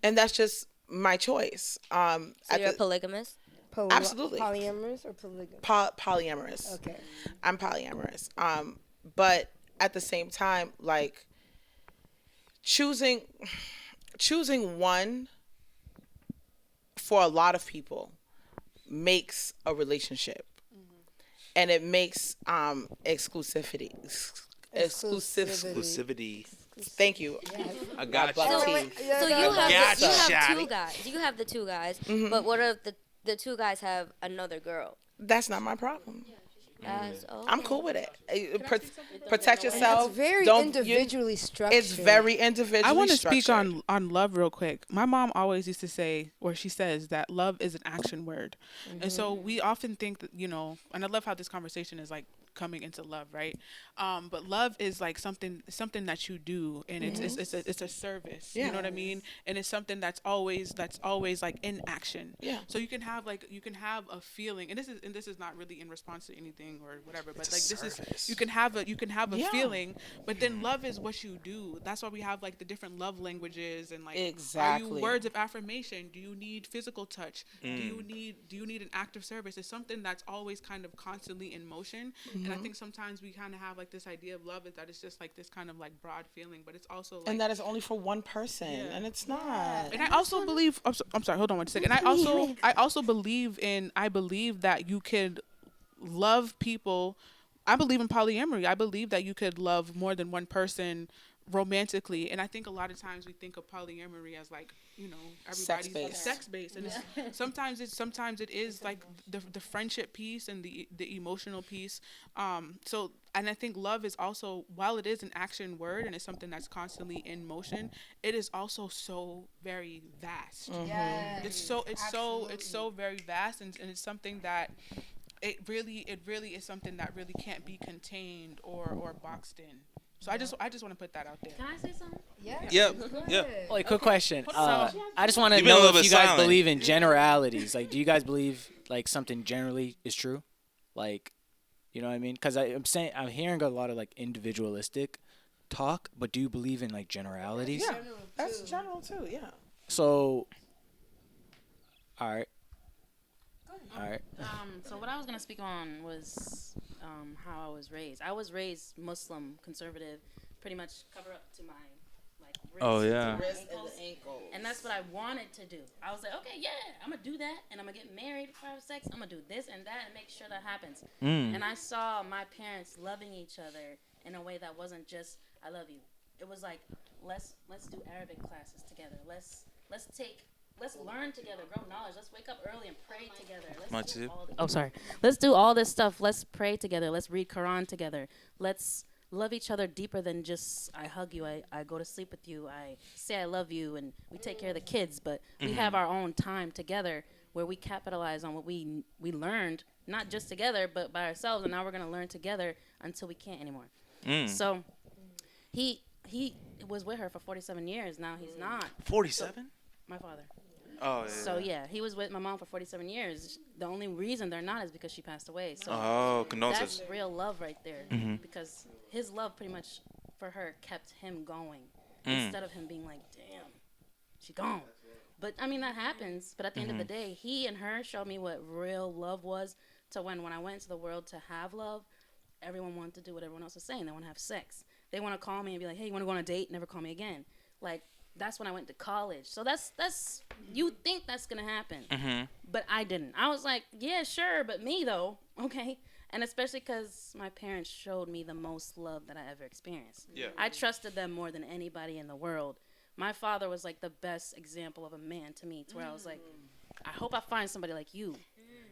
and that's just my choice. So you're a polygamous? Absolutely. Polyamorous or polygamous? Polyamorous. Okay. I'm polyamorous. But at the same time, like choosing one for a lot of people makes a relationship, and it makes exclusivity. Thank you. Yes. I got you. So you have the two guys, but what if the two guys have another girl? That's not my problem. Okay. I'm cool with it. Protect yourself. It's very individually structured. It's very individually I want to structured. speak on love real quick. My mom always used to say, or she says, that love is an action word. And so we often think that, and I love how this conversation is like coming into love, right? But love is like something that you do, and it's a service. Yeah. You know what I mean? And it's something that's always like in action. Yeah. So you can have a feeling, and this is not really in response to anything or whatever, but like this is you can have a feeling, but then love is what you do. That's why we have like the different love languages, and like exactly. Are you words of affirmation? Do you need physical touch? Do you need an act of service? It's something that's always kind of constantly in motion. And I think sometimes we kind of have like this idea of love is that it's just like this kind of like broad feeling, but it's also like, and that is only for one person, and it's not. And I also believe I'm sorry, hold on one second. I also believe that you could love people. I believe in polyamory. I believe that you could love more than one person romantically, and I think a lot of times we think of polyamory as like everybody's sex based, and sometimes it is like the friendship piece and the emotional piece. And I think love is also, while it is an action word and it's something that's constantly in motion, it is also so very vast. Yes, it's so very vast, and it's something that it really is something that really can't be contained or boxed in. So I just want to put that out there. Can I say something? Yep. Wait, quick question. So- I just want to You've been a know little if bit you guys silent. believe in generalities. Like, do you guys believe like something generally is true? Like, you know what I mean? Because I'm hearing a lot of like individualistic talk, but do you believe in like generalities? Yeah, that's general too. Yeah. So, all right. So what I was gonna speak on was how I was raised. I was raised Muslim, conservative, pretty much cover up to my like wrist, Oh, to yeah. my Wrist ankles. and the ankle. And that's what I wanted to do. I was like, okay, yeah, I'm gonna do that, and I'm gonna get married before I have sex. I'm gonna do this and that, and make sure that happens. And I saw my parents loving each other in a way that wasn't just I love you. It was like let's do Arabic classes together. Let's learn together, grow knowledge. Let's wake up early and pray together. Let's do all this stuff. Let's pray together. Let's read Quran together. Let's love each other deeper than just I hug you, I go to sleep with you, I say I love you, and we take care of the kids. But we have our own time together where we capitalize on what we learned, not just together, but by ourselves. And now we're going to learn together until we can't anymore. So he was with her for 47 years. Now he's not. 47? My father. Oh, yeah. So yeah, he was with my mom for 47 years. The only reason they're not is because she passed away. So Oh, condolences. that's real love right there. Because his love pretty much for her kept him going instead of him being like, damn, she gone. But I mean, that happens. But at the end of the day, he and her showed me what real love was. To when I went into the world to have love, everyone wanted to do what everyone else was saying. They want to have sex. They want to call me and be like, hey, you want to go on a date? Never call me again. Like, that's when I went to college. So that's you think that's going to happen. But I didn't. I was like, yeah, sure, but me though, okay? And especially because my parents showed me the most love that I ever experienced. Yeah. I trusted them more than anybody in the world. My father was like the best example of a man to me, to where I was like, I hope I find somebody like you.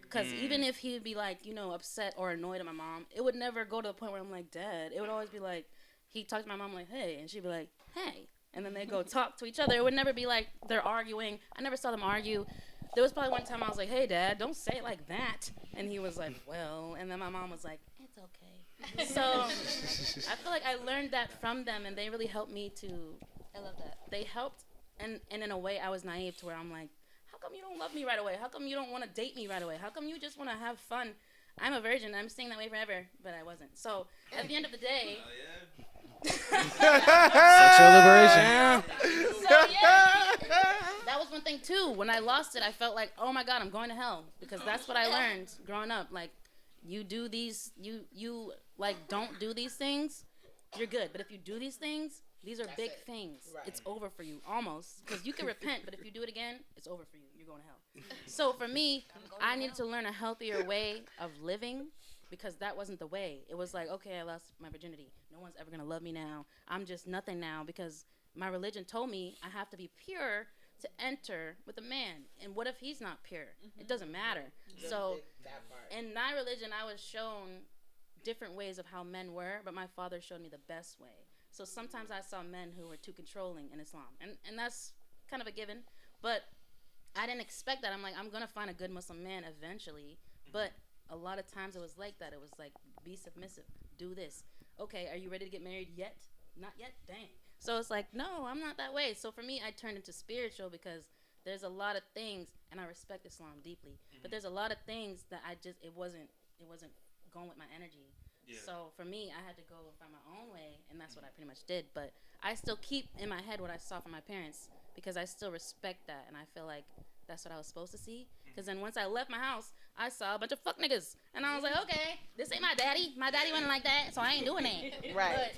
Because even if he'd be like, you know, upset or annoyed at my mom, it would never go to the point where I'm like, Dad. It would always be like, he'd talk to my mom like, hey, and she'd be like, hey. And then they'd go talk to each other. It would never be like they're arguing. I never saw them argue. There was probably one time I was like, hey, Dad, don't say it like that. And he was like, well. And then my mom was like, it's okay. So I feel like I learned that from them, and they really helped me to, I love that. They helped, and in a way I was naive to where I'm like, how come you don't love me right away? How come you don't want to date me right away? How come you just want to have fun? I'm a virgin. I'm staying that way forever, but I wasn't. So at the end of the day... Sexual liberation. So yeah, that was one thing too. When I lost it, I felt like, oh my God, I'm going to hell, because that's what I learned growing up. Like, you do these, you like don't do these things, you're good. But if you do these things, these are big things. Right. It's over for you almost, because you can repent, but if you do it again, it's over for you. You're going to hell. So for me, I needed to learn a healthier way of living. Because that wasn't the way. It was like, okay, I lost my virginity. No one's ever going to love me now. I'm just nothing now, because my religion told me I have to be pure to enter with a man. And what if he's not pure? It doesn't matter. So in my religion, I was shown different ways of how men were, but my father showed me the best way. So sometimes I saw men who were too controlling in Islam. And that's kind of a given. But I didn't expect that. I'm like, I'm going to find a good Muslim man eventually. But a lot of times it was like that. It was like, be submissive. Do this. Okay, are you ready to get married yet? Not yet? Dang. So it's like, no, I'm not that way. So for me, I turned into spiritual, because there's a lot of things, and I respect Islam deeply, but there's a lot of things that it wasn't going with my energy. Yeah. So for me, I had to go find my own way, and that's what I pretty much did. But I still keep in my head what I saw from my parents, because I still respect that, and I feel like that's what I was supposed to see. Because then once I left my house, I saw a bunch of fuck niggas. And I was like, okay, this ain't my daddy. My daddy wasn't like that, so I ain't doing that. Right. But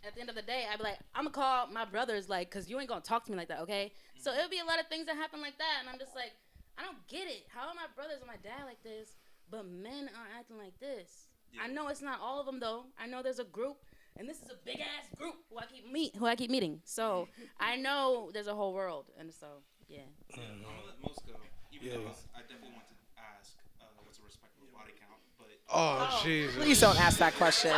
at the end of the day, I'd be like, I'm going to call my brothers, like, because you ain't going to talk to me like that, okay? So it would be a lot of things that happen like that. And I'm just like, I don't get it. How are my brothers and my dad like this, but men are acting like this? Yeah. I know it's not all of them, though. I know there's a group. And this is a big-ass group who I keep meeting. So I know there's a whole world. And so, yeah. I'm going to let most go. Even though I definitely want to ask what's a respectable body count, but... Oh, Jesus. Please don't ask that question.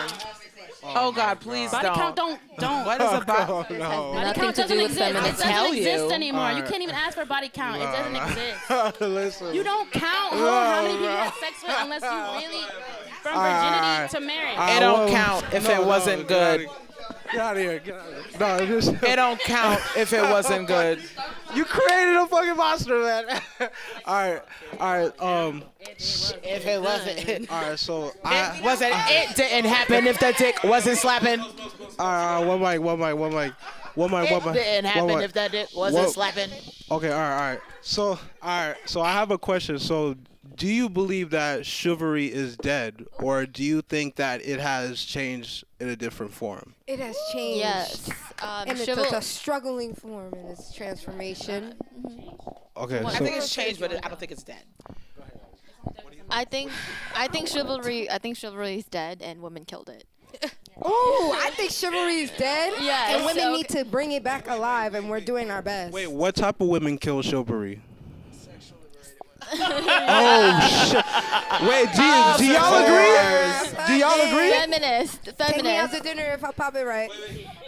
Oh, God, please body count don't. What is a body? No. Body Nothing count to doesn't do with exist. It feminism. doesn't Tell exist you. anymore. You can't even ask for body count. It doesn't exist. Listen. You don't count how many people you have sex with unless you really from virginity to marriage. It don't count if it wasn't good. Get out of here. Get out of here. No, just It don't count if it wasn't good. you created a fucking monster, man. All right. If it wasn't, All right. So it didn't happen if the dick wasn't slapping. all right. One mic. It didn't happen if that dick wasn't slapping. Okay. All right. So I have a question. So, do you believe that chivalry is dead, or do you think that it has changed in a different form? It has changed. Yes. And it's a struggling form in its transformation. Okay. I So think it's changed, but I don't think it's dead. I think chivalry is dead and women killed it. Oh, I think chivalry is dead. Yeah, And women so- need to bring it back alive, and we're doing our best. wait, what type of women kill chivalry? Oh shit! Wait, do y'all agree? Do y'all agree? Feminist. Take me out to dinner if I pop it right.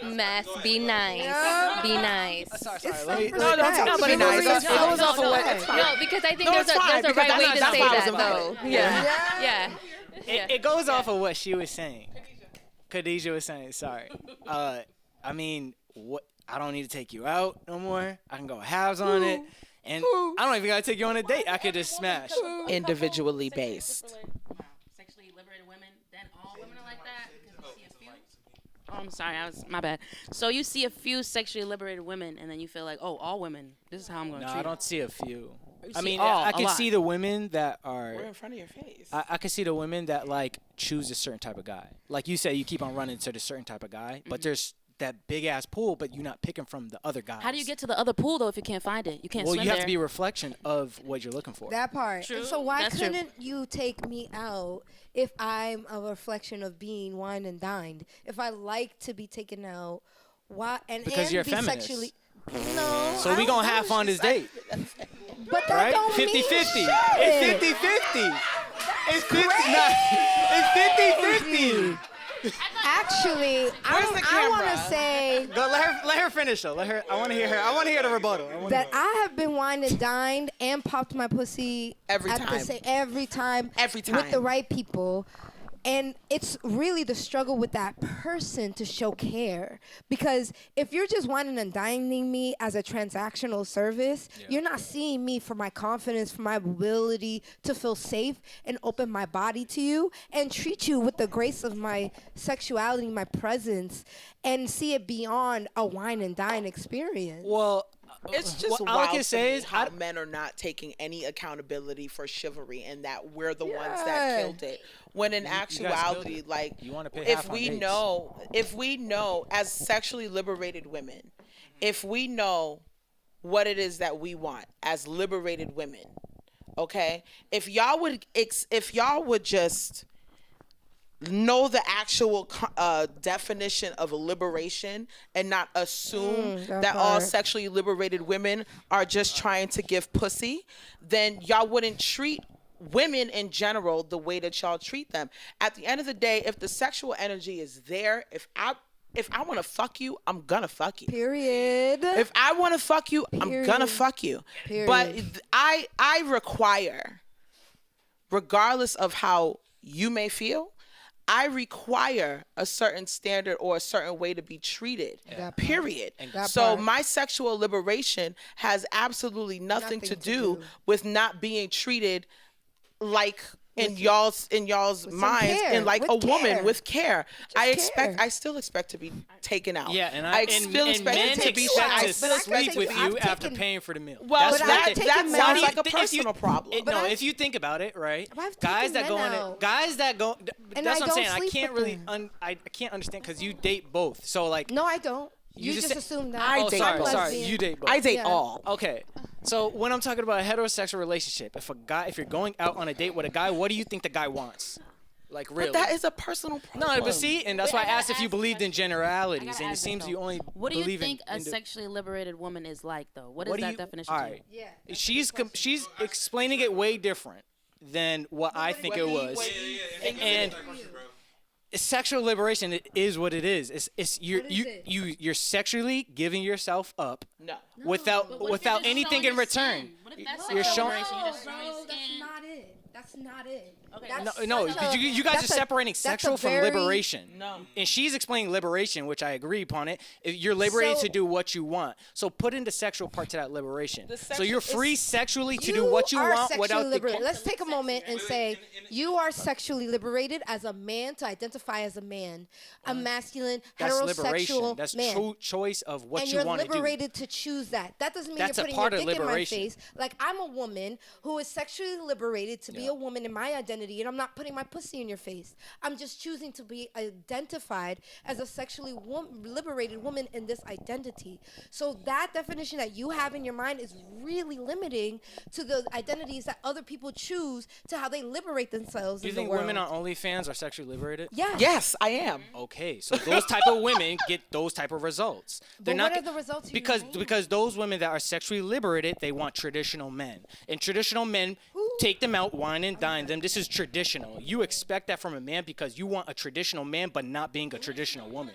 Mess, be nice. Yeah. Be nice. No, don't nobody nice. It goes off of what. No, because I think No, it's fine, there's a because right way to that's say why I was that, invited. though. Yeah. It goes off of what she was saying. Khadijah was saying, sorry. I mean, what? I don't need to take you out no more. I can go halves on it. And I don't even gotta take you on a date. I could just smash. Individually based. Sexually liberated women, then all women are like that. Because you see a few. Oh, I'm sorry, my bad. So you see a few sexually liberated women, and then you feel like, oh, all women. This is how I'm going to No, treat I them. don't see a few. I see mean, all, I a can lot. see the women that are. We're in front of your face. I can see the women that like choose a certain type of guy. Like you say, you keep on running to the certain type of guy, but there's that big ass pool, but you're not picking from the other guys. How do you get to the other pool though if you can't find it? You can't Well, swim you have there. to be a reflection of what you're looking for. That part. True. So why That's true. couldn't you take me out if I'm a reflection of being wine and dined? If I like to be taken out, why? Because you're a be feminist. Sexually, no. So we gonna have fun this date, But that right? don't 50-50. mean It's shit. 50-50. It's 50. It's 50-50. Actually, I want to say Go, let her finish though. I want to hear her. I want to hear the rebuttal. that I have been wine and dined and popped my pussy Every at time. every time Every with the time. right people. And it's really the struggle with that person to show care. Because if you're just whining and dining me as a transactional service, you're not seeing me for my confidence, for my ability to feel safe and open my body to you and treat you with the grace of my sexuality, my presence, and see it beyond a wine and dine experience. Well, It's just what all I wild can to say me is how men are not taking any accountability for chivalry and that we're the ones that killed it. When in guys actuality, killed it. like You wanna pay if half on we dates. know as sexually liberated women, if we know what it is that we want as liberated women, okay? If y'all would just know the actual definition of liberation and not assume that all sexually liberated women are just trying to give pussy, then y'all wouldn't treat women in general the way that y'all treat them. At the end of the day, if the sexual energy is there, if I want to fuck you, I'm gonna fuck you. Period. If I want to fuck you, I'm gonna fuck you. Period. But I require, regardless of how you may feel, I require a certain standard or a certain way to be treated. Period. That So part. my sexual liberation has absolutely nothing to do with not being treated like in y'all's minds care, and like with a woman care. with care. care. I still expect to be taken out. yeah, and I and still expect men to be expect I to still expect sleep to with be- you I've after taken- paying for the meal. Well, But that I've taken men sounds out. like a If you- personal problem. But if you think about it, right? But I've Guys taken that go men on out. it, guys that go. And That's I what I'm saying. don't I sleep can't with really, them. I can't understand because you date both. So like, No, I don't. You just said- assume that. I oh, date sorry, both. sorry, you date both. I date Yeah. all. Okay, so when I'm talking about a heterosexual relationship, if you're going out on a date with a guy, what do you think the guy wants? Like really? But that is a personal problem. No, but see, and that's Wait, why I I gotta asked if you ask a believed in question. generalities, I gotta and it ask this, seems though. you only What do you believe think in a sexually liberated woman is like, though? What is What do that you- definition all to right. you? Yeah. She's explaining it way different than what I think it was. And sexual liberation is what it is. It's you're sexually giving yourself up No. without But what if you're without just anything showing in your return. skin? What if that's You're sexual showing- liberation? You just show your Bro, that's skin. not it. That's not it. Okay. That's No, such because a- you guys are that's a- separating that's a sexual from very- liberation. No. And she's explaining liberation, which I agree upon it. If you're liberated So- to do what you want. So put in the sexual part to that liberation. The So you're sexual- free sexually to do what you are want sexually without the... liberated. Let's take a moment and say you are sexually liberated as a man to identify as a man, a masculine, That's heterosexual liberation. That's man. true choice of what And you you're want to do. liberated to choose that. That doesn't mean That's you're a putting part your of dick in my liberation. face. Like, I'm a woman who is sexually liberated to be a woman in my identity, and I'm not putting my pussy in your face. I'm just choosing to be identified as a sexually liberated woman in this identity. So that definition that you have in your mind is really limiting to the identities that other people choose to how they liberate themselves Do you in the think world. women on OnlyFans are sexually liberated? Yes. Yes, I am. Okay, so those type of women get those type of results. They're But not what are get- the results you because need? because those women that are sexually liberated, they want traditional men, and traditional men take them out, wine and dine them. This is traditional. You expect that from a man because you want a traditional man, but not being a traditional woman.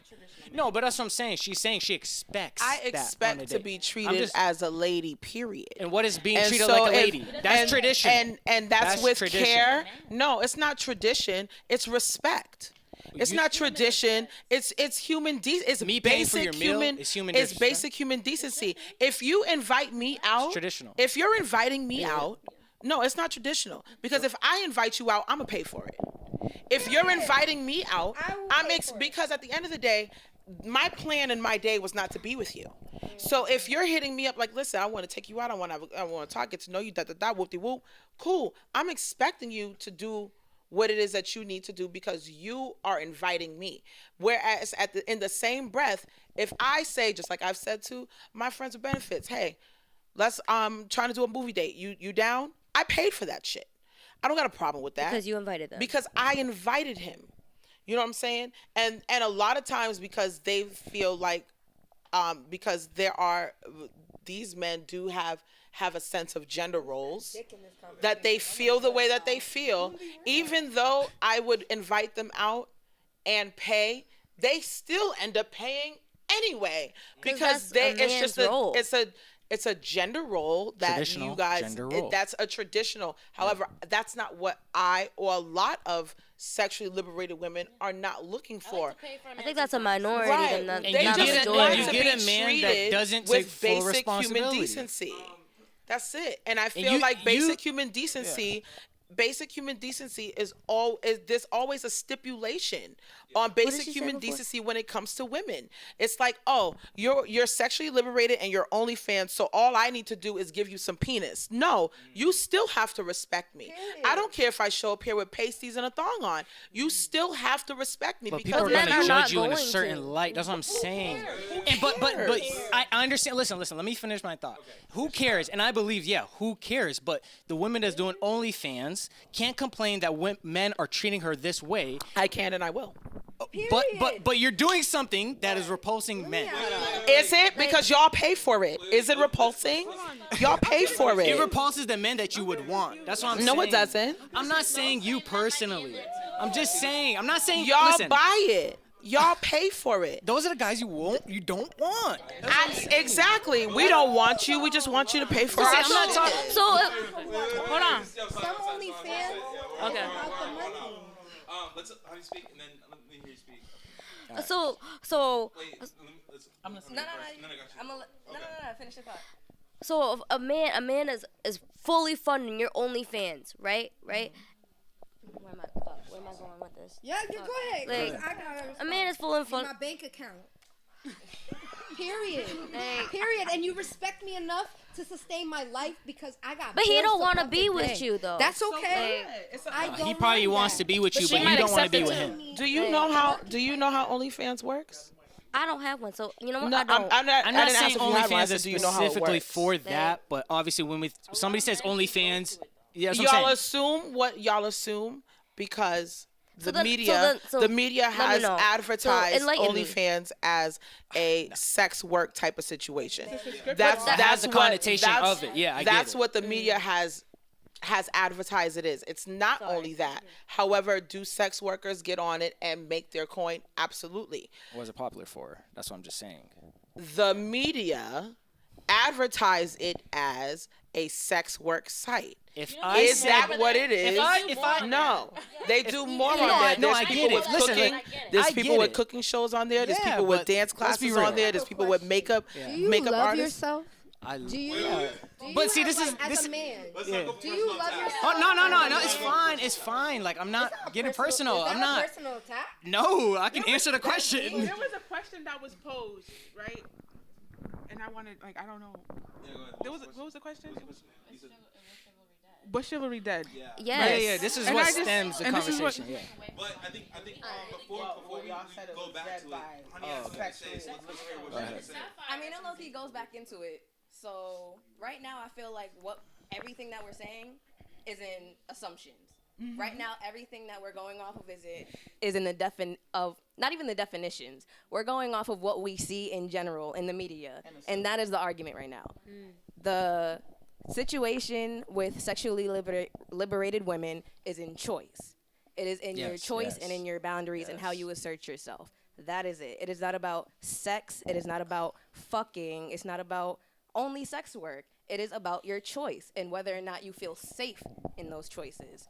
No, but that's what I'm saying. She's saying she expects. I that on a expect to date. be I'm treated just- as a lady, period. And what is being And treated so like a if- lady? That's tradition. And that's with tradition. care. No, it's not tradition. It's respect. It's not tradition. It's human it's Me paying for basic your meal human is human it's disrespect? basic human decency. If you invite me out, traditional. If you're inviting me out, no, it's not traditional. Because if I invite you out, I'm gonna pay for it. If you're inviting me out, because at the end of the day, my plan in my day was not to be with you. So if you're hitting me up like, listen, I want to take you out, I want to talk, get to know you, whoop de whoop, cool. I'm expecting you to do what it is that you need to do because you are inviting me. Whereas in the same breath, if I say, just like I've said to my friends with benefits, hey, let's trying to do a movie date. You down? I paid for that shit. I don't got a problem with that. Because you invited them. Because I invited him. You know what I'm saying? And a lot of times because they feel like because these men do have a sense of gender roles, that they feel the way that they feel, even though I would invite them out and pay, they still end up paying anyway because it's a gender role that Traditional you guys gender role. that's a traditional. However, that's not what I or a lot of sexually liberated women are not looking for. I think that's a minority. Right. Than And They you just get a- want and you to get be a man that treated doesn't take with full basic human responsibility. decency. That's it. And I feel you- like basic you- human decency. Basic human decency is there's always a stipulation on basic she say human before? decency when it comes to women. It's like, oh, you're sexually liberated and you're OnlyFans, so all I need to do is give you some penis. No, you still have to respect me. I don't care if I show up here with pasties and a thong on. You still have to respect me But because people are men going are to not judge you in a going certain to. light. That's what I'm saying. And but I understand. Listen. Let me finish my thought. Who cares? And I believe, who cares? But the women that's doing OnlyFans can't complain that men are treating her this way. I can and I will. But you're doing something that is repulsing men. Is it? Because y'all pay for it. Is it repulsing? Y'all pay for it. It repulses the men that you would want. That's what I'm saying. No, it doesn't. I'm not saying you personally. I'm just saying. I'm not saying. Y'all listen, buy it. Y'all pay for it. Those are the guys you don't want. Exactly. We don't want you. We just want you to pay for I'm our not shit. talking. So, hold on. Some OnlyFans Okay. about the money. Let's how do you speak, and then let me hear you speak. So Wait, let's. I'm listening. No, Then I got you. no. Finish the thought. so if a man is fully funding your OnlyFans, right? Where am I going with this? Yeah, you go ahead. Like, 'cause I got A man is fully in my funding. bank account. Period. Period. And you respect me enough to sustain my life because I got. But he bills don't to want to fucking be with pay. you though. That's okay. I don't He probably mind wants that. to be with you, she but you might don't want to accept be it with too. him. Do you know how OnlyFans works? I don't have one, so you know what? No, I don't. I'm I not didn't saying ask if you had one. I OnlyFans said, is do you know how it specifically works? for that, but obviously when somebody says OnlyFans, yeah, that's what I'm Y'all saying. assume what y'all assume because the then- media so the media let me has know. So advertised enlighten me. OnlyFans as a sex work type of situation. That has the what- connotation that's- of it. Yeah, I get that's it. what the media has advertised it is. It's not only that. However, do sex workers get on it and make their coin? Absolutely. What was it popular for? That's what I'm just saying. The media advertise it as a sex work site. If Is that what it is? No, they do more on there. No, There's I people get with it. Listen, cooking. There's I people get with it. cooking shows on there. There's Yeah, people with but dance let's be classes on real. there. There's people with makeup, Do you makeup love artists. yourself? Do you? Do But you see, have, this is like, as this. a man. Yeah. Do you love yourself? Oh no! It's fine. It's fine. Like I'm not getting personal. Is that I'm a not. personal attack? No, I can answer the question. There was a question that was posed, right? And I wanted, like, I don't know. What was the question? Was chivalry dead? Yes. Yeah. This is And what I just- stems the and this is what- conversation. Yeah. But I think before we go back to it, honey has something to say. So let's hear what she has to say. I mean, it low-key goes back into it. So right now, I feel like everything that we're saying is in assumptions. Right now, everything that we're going off of is in the not even the definitions. We're going off of what we see in general in the media, and that is the argument right now. The situation with sexually liberated women is in choice. It is in your choice and in your boundaries and how you assert yourself. That is it. It is not about sex. It is not about fucking. It's not about only sex work. It is about your choice and whether or not you feel safe in those choices.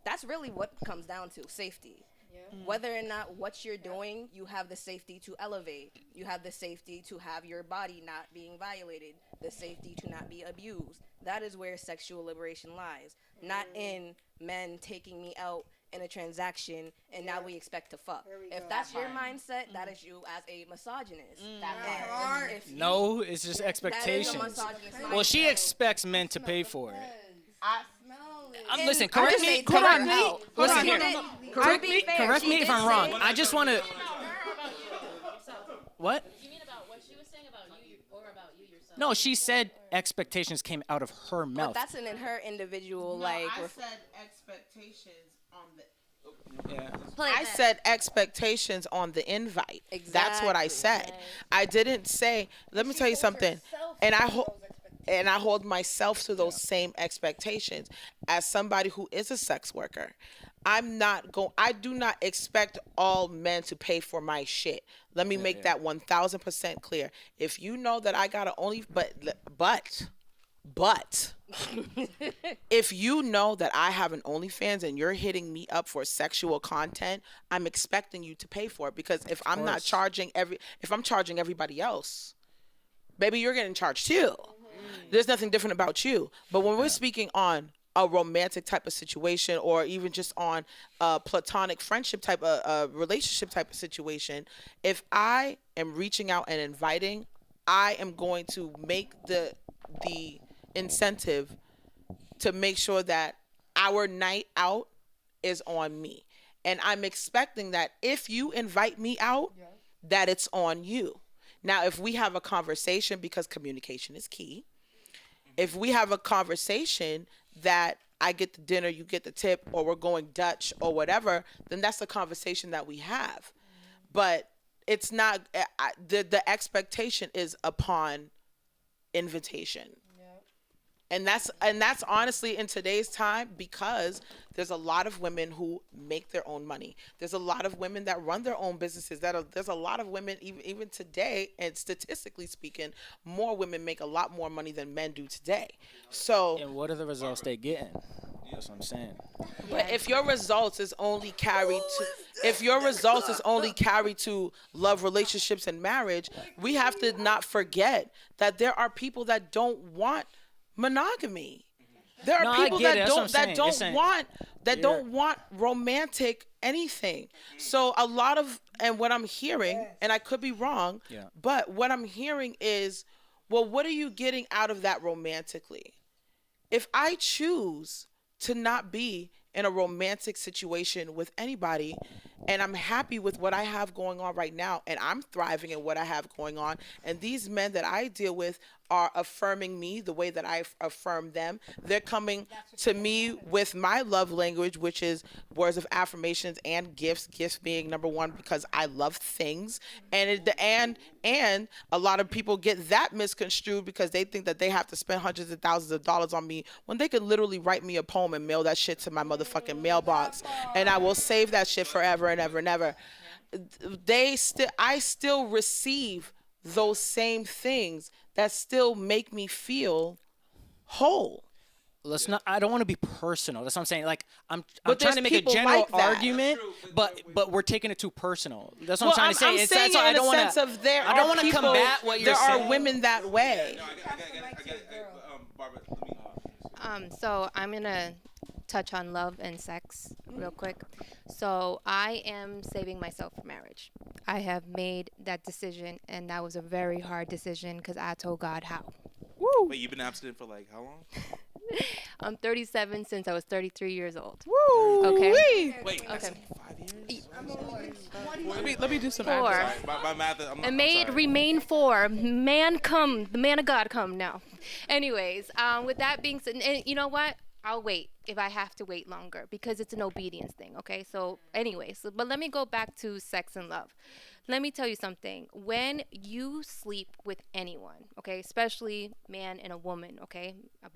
That's really what it comes down to, safety. Whether or not what you're doing, you have the safety to elevate. You have the safety to have your body not being violated, the safety to not be abused. That is where sexual liberation lies, not in men taking me out in a transaction and now we expect to fuck. If that's your mindset, that is you as a misogynist. No, it's just That is a expectations. misogynist Well, she mindset. expects men to pay for it. And Listen, I correct just me. say take Correct her me. out. Listen She here. did- Correct to be me. fair, Correct she me if did I'm wrong. say- I just want to. What? You mean about what she was saying about you or about you yourself? No, she said expectations came out of her But mouth. that's in her individual, said expectations on the. Yeah. I said expectations on the invite. That's what I said. I didn't say. Let me tell you something. And I hold myself to those same expectations as somebody who is a sex worker. I do not expect all men to pay for my shit. Let me make that 1000% clear. If you know that I got to only, but, if you know that I have an OnlyFans and you're hitting me up for sexual content, I'm expecting you to pay for it, because if I'm not charging if I'm charging everybody else, baby, you're getting charged too. There's nothing different about you. But when we're speaking on a romantic type of situation, or even just on a platonic friendship type of relationship type of situation, if I am reaching out and inviting, I am going to make the incentive to make sure that our night out is on me. And I'm expecting that if you invite me out, that it's on you. Now, if we have a conversation, because communication is key, if we have a conversation that I get the dinner, you get the tip, or we're going Dutch or whatever, then that's the conversation that we have. But it's not, the expectation is upon invitation. And that's honestly in today's time, because there's a lot of women who make their own money. There's a lot of women that run their own businesses. There's a lot of women, even today, and statistically speaking, more women make a lot more money than men do today. So, And what are the results they getting? That's what I'm saying. but if your results is only carried to love, relationships, and marriage, we have to not forget that there are people that don't want monogamy. There No, are I people get it. that That's what I'm don't saying. don't want romantic anything. So a lot of, and what I'm hearing, and I could be wrong, but what I'm hearing is, well, what are you getting out of that romantically? If I choose to not be in a romantic situation with anybody, and I'm happy with what I have going on right now, and I'm thriving in what I have going on, and these men that I deal with are affirming me the way that I affirm them. They're coming to me with my love language, which is words of affirmations and gifts. Gifts being number one, because I love things, and a lot of people get that misconstrued because they think that they have to spend hundreds of thousands of dollars on me when they could literally write me a poem and mail that shit to my motherfucking mailbox, and I will save that shit forever and ever and ever. I still receive those same things that still make me feel whole. Let's not. I don't want to be personal. That's what I'm saying. Like I'm But trying to there's make a people general like that. argument, but we're taking it too personal. That's what Well, I'm trying to say. I'm It's saying that's why it in a sense of I don't want to combat what you're there saying. are women that way. Barbara, So I'm gonna touch on love and sex real quick. So I am saving myself for marriage. I have made that decision, and that was a very hard decision because I told God how. Wait, you've been abstinent for like how long? I'm 37 since I was 33 years old. Woo! Okay. Wait, Okay. 5 years? Let me do some 4. advertising. Sorry, my math. And made remain 4. Man come, the man of God come now. Anyways, with that being said, and you know what? I'll wait if I have to wait longer because it's an obedience thing. Okay. So, anyways, but let me go back to sex and love. Let me tell you something. When you sleep with anyone, okay, especially man and a woman, okay, a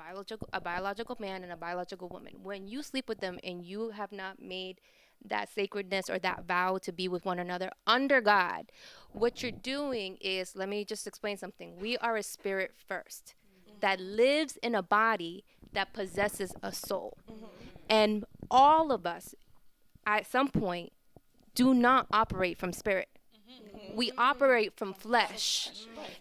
biological man and a biological woman, when you sleep with them and you have not made that sacredness or that vow to be with one another under God, what you're doing is, let me just explain something. We are a spirit first that lives in a body that possesses a soul. And all of us at some point do not operate from spirit. We operate from flesh.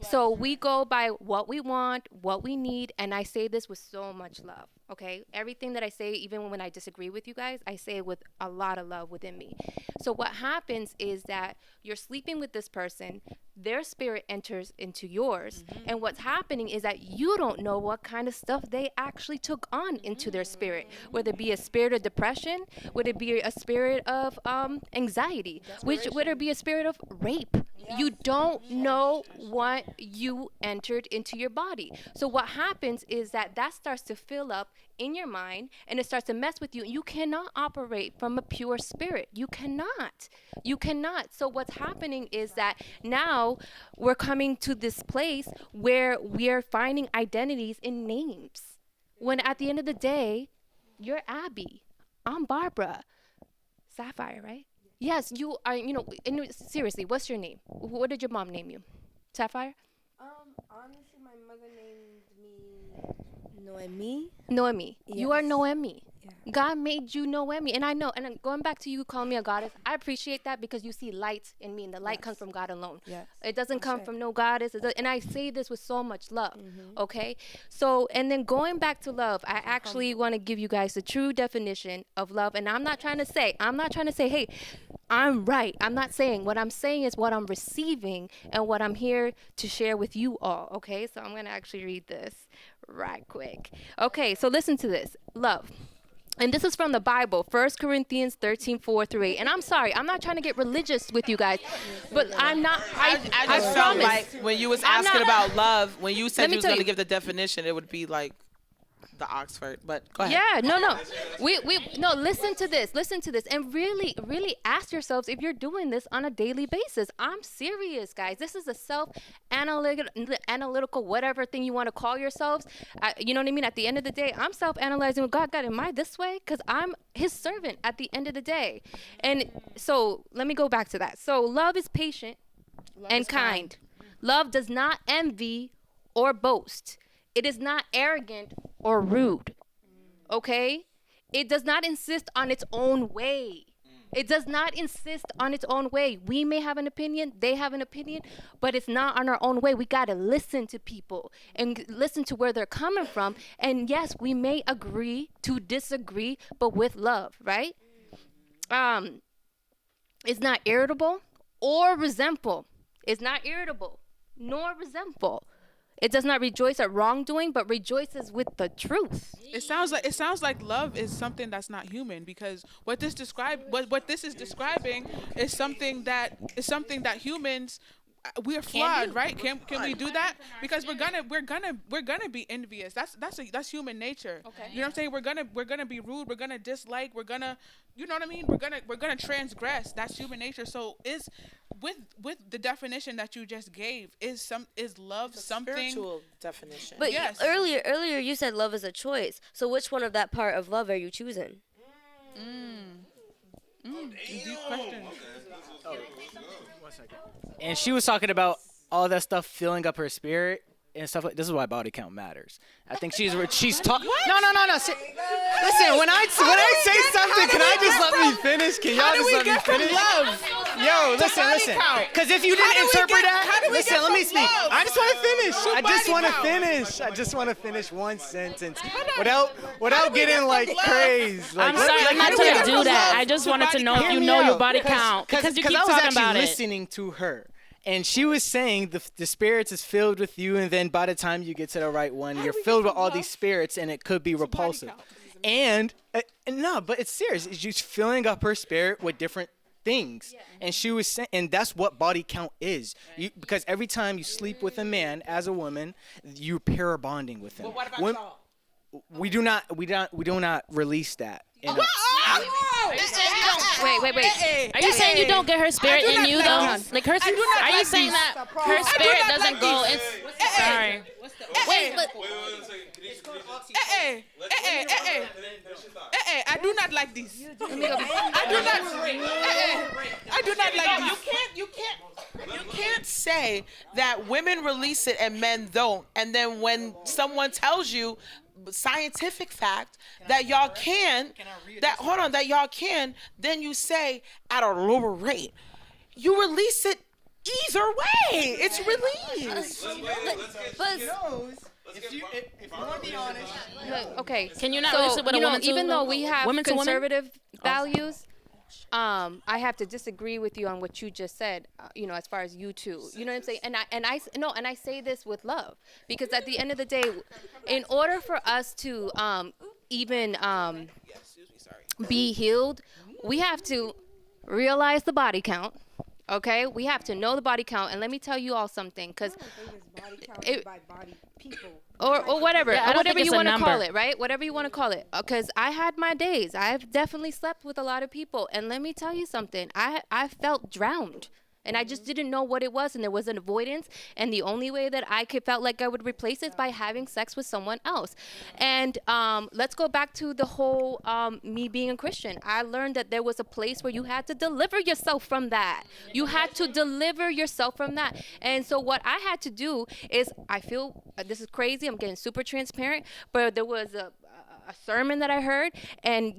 So we go by what we want, what we need, and I say this with so much love, okay? Everything that I say, even when I disagree with you guys, I say it with a lot of love within me. So what happens is that you're sleeping with this person, their spirit enters into yours, and what's happening is that you don't know what kind of stuff they actually took on into their spirit, whether it be a spirit of depression, whether it be a spirit of anxiety, whether it be a spirit of rape. You don't know what you entered into your body. So what happens is that starts to fill up in your mind and it starts to mess with you. You cannot operate from a pure spirit. You cannot. You cannot. So what's happening is that now we're coming to this place where we're finding identities in names. When at the end of the day, you're Abby. I'm Barbara. Sapphire, right? Yes, you are, and seriously, what's your name? What did your mom name you? Sapphire? Honestly, my mother named me Noemi. Noemi. You are Yes. Noemi. Yeah. God made you Noemi. And I know, and then going back to you calling me a goddess, I appreciate that because you see light in me, and the light comes from God alone. Yes. It doesn't come it. from no goddess. And I say this with so much love, okay? So, and then going back to love, I actually want to give you guys the true definition of love. And I'm not trying to say, hey, I'm right. I'm not saying. What I'm saying is what I'm receiving and what I'm here to share with you all, okay? So I'm going to actually read this right quick. Okay, so listen to this. Love. And this is from the Bible, 1 Corinthians 13:4-8. And I'm sorry, I'm not trying to get religious with you guys, but I'm not. I just felt promise. like when you was I'm asking not- about love, when you said Let me you was tell going to you. give the definition, it would be like the Oxford. But go ahead. Yeah, no. No, listen to this, and really ask yourselves if you're doing this on a daily basis. I'm serious, guys. This is a self-analytical, whatever thing you want to call yourselves. You know what I mean? At the end of the day, I'm self-analyzing with God. God, am I this way? Because I'm His servant at the end of the day. And so let me go back to that. So love is patient and kind. Love does not envy or boast. It is not arrogant or rude, okay? It does not insist on its own way. It does not insist on its own way. We may have an opinion, they have an opinion, but it's not on our own way. We got to listen to people and listen to where they're coming from. And yes, we may agree to disagree, but with love, right? It's not irritable or resentful. It's not irritable nor resentful. It does not rejoice at wrongdoing, but rejoices with the truth. It sounds like love is something that's not human, because what this is describing is something that humans, we are flawed, right? Can we do that? Because we're gonna be envious. That's human nature. Okay. You know what I'm saying? We're gonna be rude. We're gonna dislike. We're gonna, you know what I mean? We're gonna transgress. That's human nature. So is with the definition that you just gave, is love something? Spiritual definition. But Yes. earlier you said love is a choice. So which one of that part of love are you choosing? Deep question. And she was talking about all that stuff filling up her spirit. and stuff like. This is why body count matters. I think she's talking. No. Listen, when I say something, can I just let me finish? Can y'all just let me finish? Yo, listen. Because if you didn't interpret that, listen, let me speak. I just want to finish one sentence without getting like crazy. I'm sorry, I'm not trying to do that. I just wanted to know if you know your body count because you keep talking about it. Listening to her. And she was saying the spirits is filled with you, and then by the time you get to the right one, you're filled with all these spirits, and it could be repulsive. And no, but it's serious. It's just filling up her spirit with different things. And she was saying, and that's what body count is. Because every time you sleep with a man as a woman, you're pair bonding with him. But what about y'all? We do not release that. Wait. Are you saying you don't get her spirit in you though? Like her, are you saying that her spirit doesn't go? Sorry. Wait, but I do not like this. I do not like this. You can't say that women release it and men don't, and then when someone tells you scientific fact that y'all can, that y'all can, then you say at a lower rate. You release it either way. It's released. If you want to be honest, Okay. Can you not release it with a woman too? Even though we have women to women? conservative values, I have to disagree with you on what you just said. As far as you two, you know what I'm saying. And I say this with love, because at the end of the day, in order for us to even be healed, we have to realize the body count. Okay, we have to know the body count, and let me tell you all something, because or whatever, Yeah, whatever you want to call it, right? Whatever you want to call it, because I had my days. I've definitely slept with a lot of people, and let me tell you something. I felt drowned. And I just didn't know what it was, and there was an avoidance. And the only way that felt like I would replace it is by having sex with someone else. And let's go back to the whole me being a Christian. I learned that there was a place where you had to deliver yourself from that. You had to deliver yourself from that. And so what I had to do is, I feel this is crazy. I'm getting super transparent, but there was a sermon that I heard, and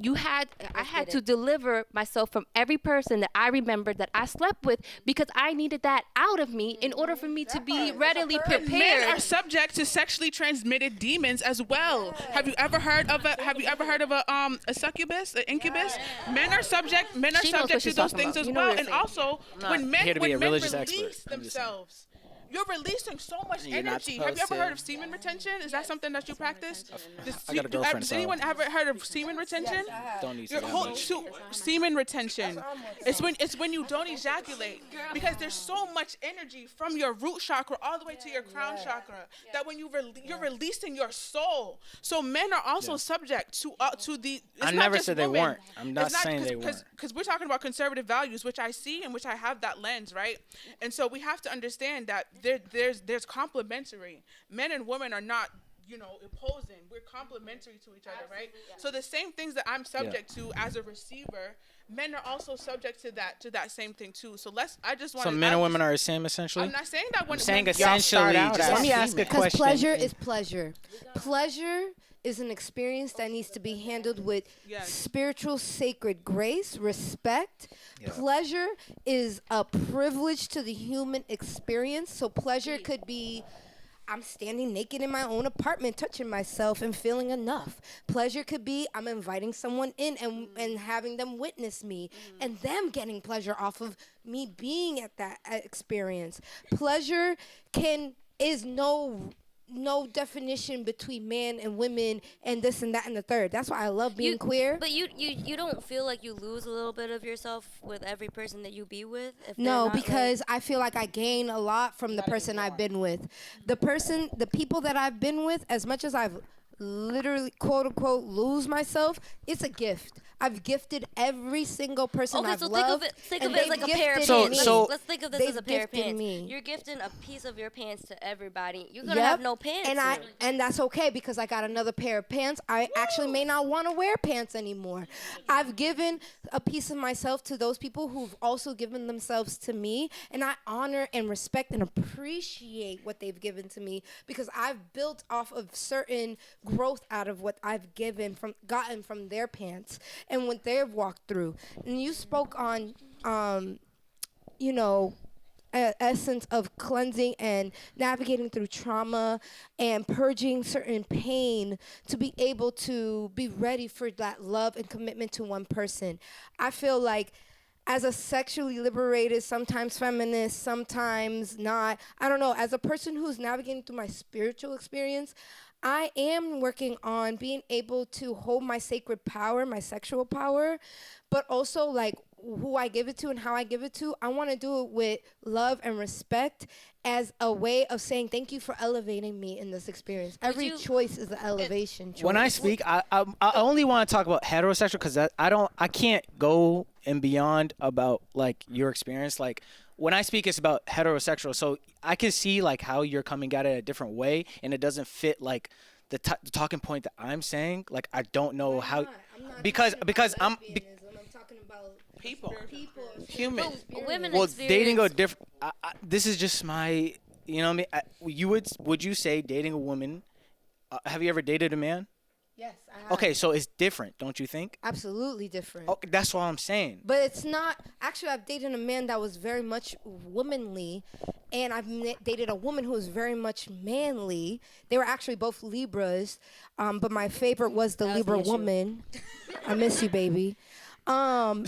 I had to deliver myself from every person that I remembered that I slept with, because I needed that out of me in order for me to be readily prepared. Men are subject to sexually transmitted demons as well. Have you ever heard of a succubus, an incubus? Men are subject to those things as well. And also, when men release themselves, you're releasing so much energy. Have you ever heard of semen retention? Is that something that you practice? Has anyone ever heard of semen retention? Don't need Semen retention. It's when you don't ejaculate, because there's so much energy from your root chakra all the way to your crown chakra, that when you're releasing your soul. So men are also subject to the. I never said they weren't. I'm not saying they weren't. Because we're talking about conservative values, which I see and which I have that lens, right? And so we have to understand that there's complementary. Men and women are not, opposing. We're complementary to each other, right? So the same things that I'm subject to as a receiver, men are also subject to that same thing too. So I just want. So men and women are the same essentially. I'm not saying that when. I'm saying essentially. Let me ask a question. Because pleasure is pleasure. Pleasure is an experience that needs to be handled with spiritual sacred grace, respect. Pleasure is a privilege to the human experience. So pleasure could be, I'm standing naked in my own apartment, touching myself and feeling enough. Pleasure could be, I'm inviting someone in and having them witness me and them getting pleasure off of me being at that experience. Pleasure is no definition between man and women and this and that and the third. That's why I love being queer. But you don't feel like you lose a little bit of yourself with every person that you be with? No, because I feel like I gain a lot from the person I've been with. The people that I've been with, as much as I've literally, quote unquote, lose myself, it's a gift. I've gifted every single person Okay, I've so loved. think and of it as they've like a pair of gifted pants. me. Let's think of this as a pair of They've gifted pants. me. You're gifting a piece of your pants to everybody. You're gonna have no pants. And that's okay because I got another pair of pants. I actually may not want to wear pants anymore. I've given a piece of myself to those people who've also given themselves to me, and I honor and respect and appreciate what they've given to me because I've built off of certain growth out of what I've gotten from their pants and what they've walked through. And you spoke on essence of cleansing and navigating through trauma and purging certain pain to be able to be ready for that love and commitment to one person. I feel like as a sexually liberated, sometimes feminist, sometimes not, I don't know, as a person who's navigating through my spiritual experience, I am working on being able to hold my sacred power, my sexual power, but also like who I give it to and how I give it to. I want to do it with love and respect as a way of saying thank you for elevating me in this experience. Every choice is an elevation choice. When I speak, I only want to talk about heterosexual because I can't go and beyond about like your experience. Like when I speak, it's about heterosexual. So I can see like how you're coming at it a different way, and it doesn't fit like the talking point that I'm saying. Like I don't know how because I'm talking about people, human. Women well, experience. dating a different. This is just my. You know what I mean? Would you say dating a woman? Have you ever dated a man? Yes, I have. Okay, so it's different, don't you think? Absolutely different. Okay, that's what I'm saying. But it's not. Actually, I've dated a man that was very much womanly, and I've dated a woman who was very much manly. They were actually both Libras, but my favorite was the Libra woman. I miss you, baby. And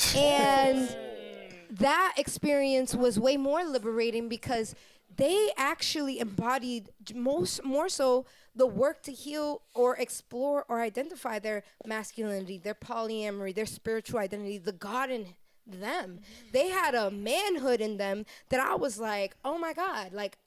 that experience was way more liberating because they actually embodied more so the work to heal or explore or identify their masculinity, their polyamory, their spiritual identity, the God in them. They had a manhood in them that I was like, oh my God, like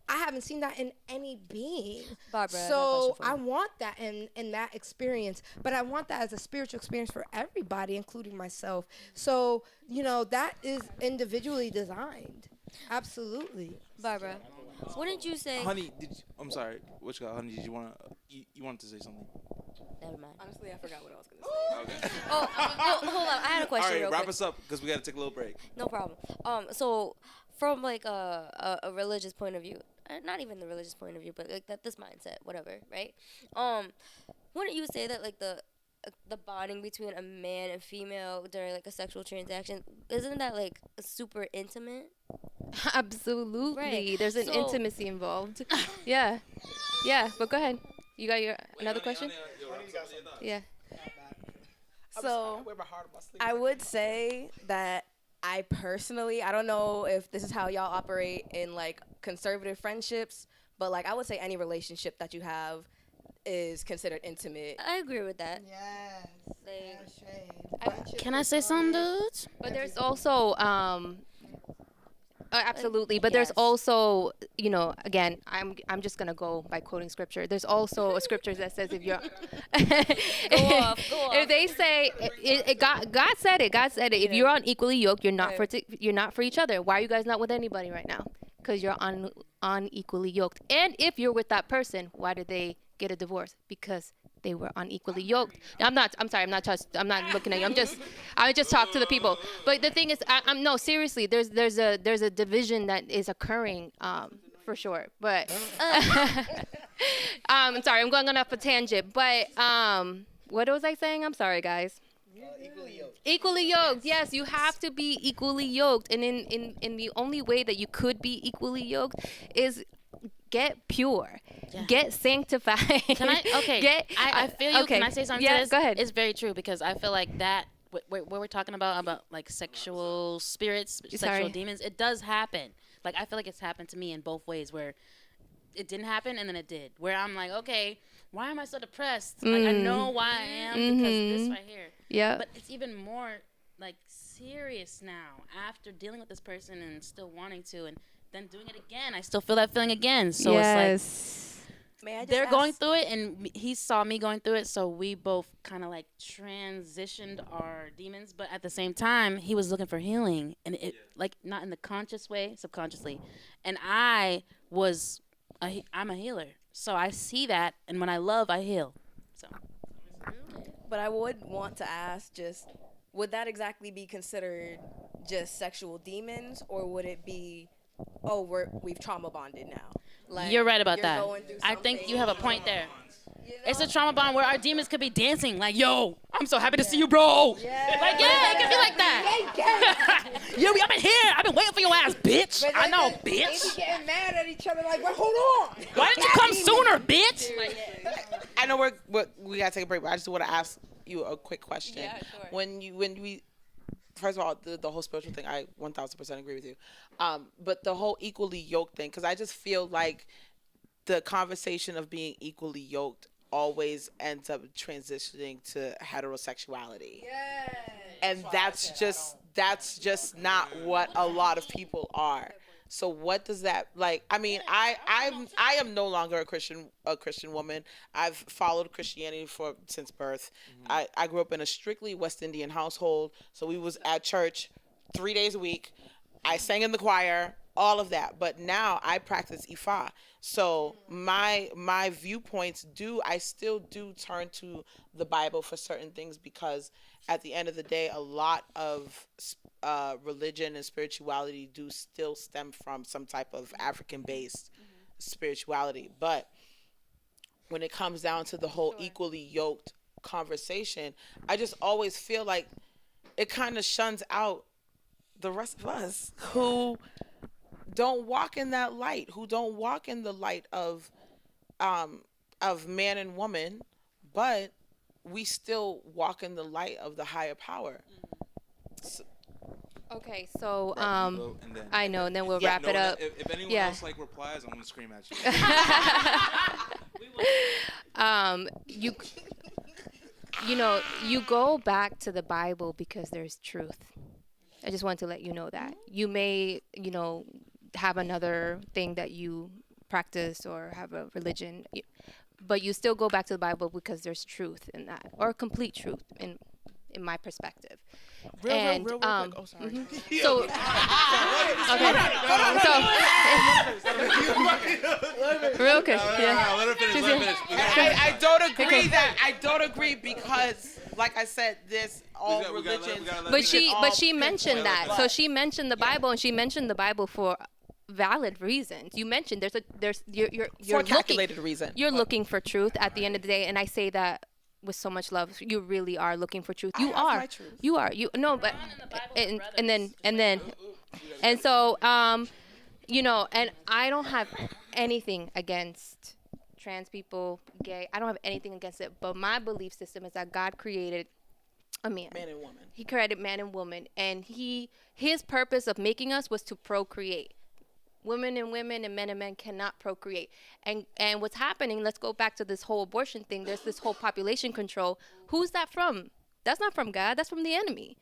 I haven't seen that in any being. Barbara, so I want that in that experience, but I want that as a spiritual experience for everybody, including myself. So, that is individually designed. Absolutely. Barbara, what did you say? Honey, I'm sorry. What you got, honey? Did you wanted to say something? Never mind. Honestly, I forgot what I was going to say. Okay. Hold on. I had a question. All right, real wrap quick. us up because we got to take a little break. No problem. So from like a religious point of view, not even the religious point of view, but like this mindset, whatever, right? Wouldn't you say that like the bonding between a man and female during like a sexual transaction, isn't that like super intimate? Absolutely. Right. There's an So- intimacy involved. Yeah. But go ahead. You got another question? Yeah. So I would say that I personally, I don't know if this is how y'all operate in like conservative friendships, but like I would say any relationship that you have is considered intimate. I agree with that. Yes. Can I say something, dudes? But there's also absolutely, but there's Yes. also, again, I'm just gonna go by quoting scripture. There's also a scripture that says if you're Go off. if they say God said it. If you're unequally yoked, you're not you're not for each other. Why are you guys not with anybody right now? Because you're unequally yoked. And if you're with that person, why did they get a divorce? Because they were unequally yoked. I'm sorry. I'm not looking at you. I just talk to the people. But the thing is, no, seriously. There's a division that is occurring, for sure. But I'm sorry. I'm going off a tangent. But what was I saying? I'm sorry, guys. Equally yoked. Yes, you have to be equally yoked, and in the only way that you could be equally yoked is get pure. Yeah. Get sanctified. Can I? Okay. I feel you. Okay. Can I say something Yeah, to this? go ahead. It's very true because I feel like that what we're talking about like sexual spirits, Sorry. sexual demons, it does happen. Like I feel like it's happened to me in both ways where it didn't happen and then it did. Where I'm like, okay, why am I so depressed? Like I know why I am because this right here. Yeah. But it's even more like serious now after dealing with this person and still wanting to and then doing it again. I still feel that feeling again. So it's like May I just they're going ask- through it, and he saw me going through it, so we both kind of like transitioned our demons. But at the same time, he was looking for healing, and it like not in the conscious way, subconsciously. And I'm a healer, so I see that, and when I love, I heal. So. But I would want to ask, just would that exactly be considered just sexual demons, or would it be, oh, we've trauma bonded now? Like, You're right about you're that. going through I think something, you have a point there. you know? It's a trauma bond where our demons could be dancing, like, yo, I'm so happy to see you, bro. Yeah. Like, yeah, it could be like that. Yo, I've been here. I've been waiting for your ass, bitch. But I then know, they bitch. be getting mad at each other like, well, hold on. Why didn't you come sooner, bitch? I know we gotta take a break, but I just want to ask you a quick question. Yeah, sure. When we, first of all, the whole spiritual thing, I 1000% agree with you. But the whole equally yoked thing, because I just feel like the conversation of being equally yoked always ends up transitioning to heterosexuality. And that's just not what a lot of people are. So what does that like? I mean, I am no longer a Christian woman. I've followed Christianity since birth. I grew up in a strictly West Indian household, so we was at church 3 days a week. I sang in the choir, all of that. But now I practice Ifa. So my viewpoints I still do turn to the Bible for certain things, because at the end of the day, a lot of religion and spirituality do still stem from some type of African-based spirituality. But when it comes down to the whole equally yoked conversation, I just always feel like it kind of shuns out the rest of us who don't walk in that light, who don't walk in the light of man and woman, but we still walk in the light of the higher power. So, Okay, so And then, I know, and then we'll wrap it up. If anyone Yeah. else replies, I'm gonna scream at you. You go back to the Bible because there's truth. I just want to let you know that. You may, have another thing that you practice or have a religion, but you still go back to the Bible because there's truth in that, or complete truth in my perspective. Real quick. Oh, sorry. So, real quick. Yeah. Let her finish. I don't agree because, like I said, this all religions. But she mentioned that. So she mentioned the Bible, and she mentioned the Bible for valid reasons. You mentioned you're For a calculated reason. You're looking for truth at the end of the day, and I say that with so much love. You really are looking for truth. You are. You are. You no, but and so and I don't have anything against trans people, gay. I don't have anything against it, but my belief system is that God created a man and woman. He created man and woman, and his purpose of making us was to procreate. Women and women and men cannot procreate. And what's happening, let's go back to this whole abortion thing. There's this whole population control. Who's that from? That's not from God. That's from the enemy.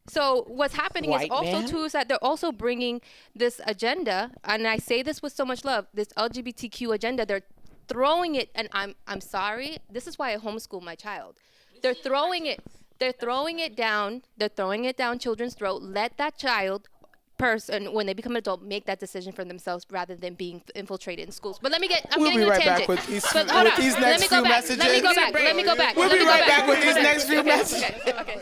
So what's happening is also too is that they're also bringing this agenda, and I say this with so much love, this LGBTQ agenda. They're throwing it, and I'm sorry. This is why I homeschool my child. They're throwing it down. They're throwing it down children's throat. Let that person, when they become an adult, make that decision for themselves rather than being infiltrated in schools. But I'm we'll getting be a right tangent. back with these Let me go back. messages. Let me go back. We'll be right back with these next few messages. Okay.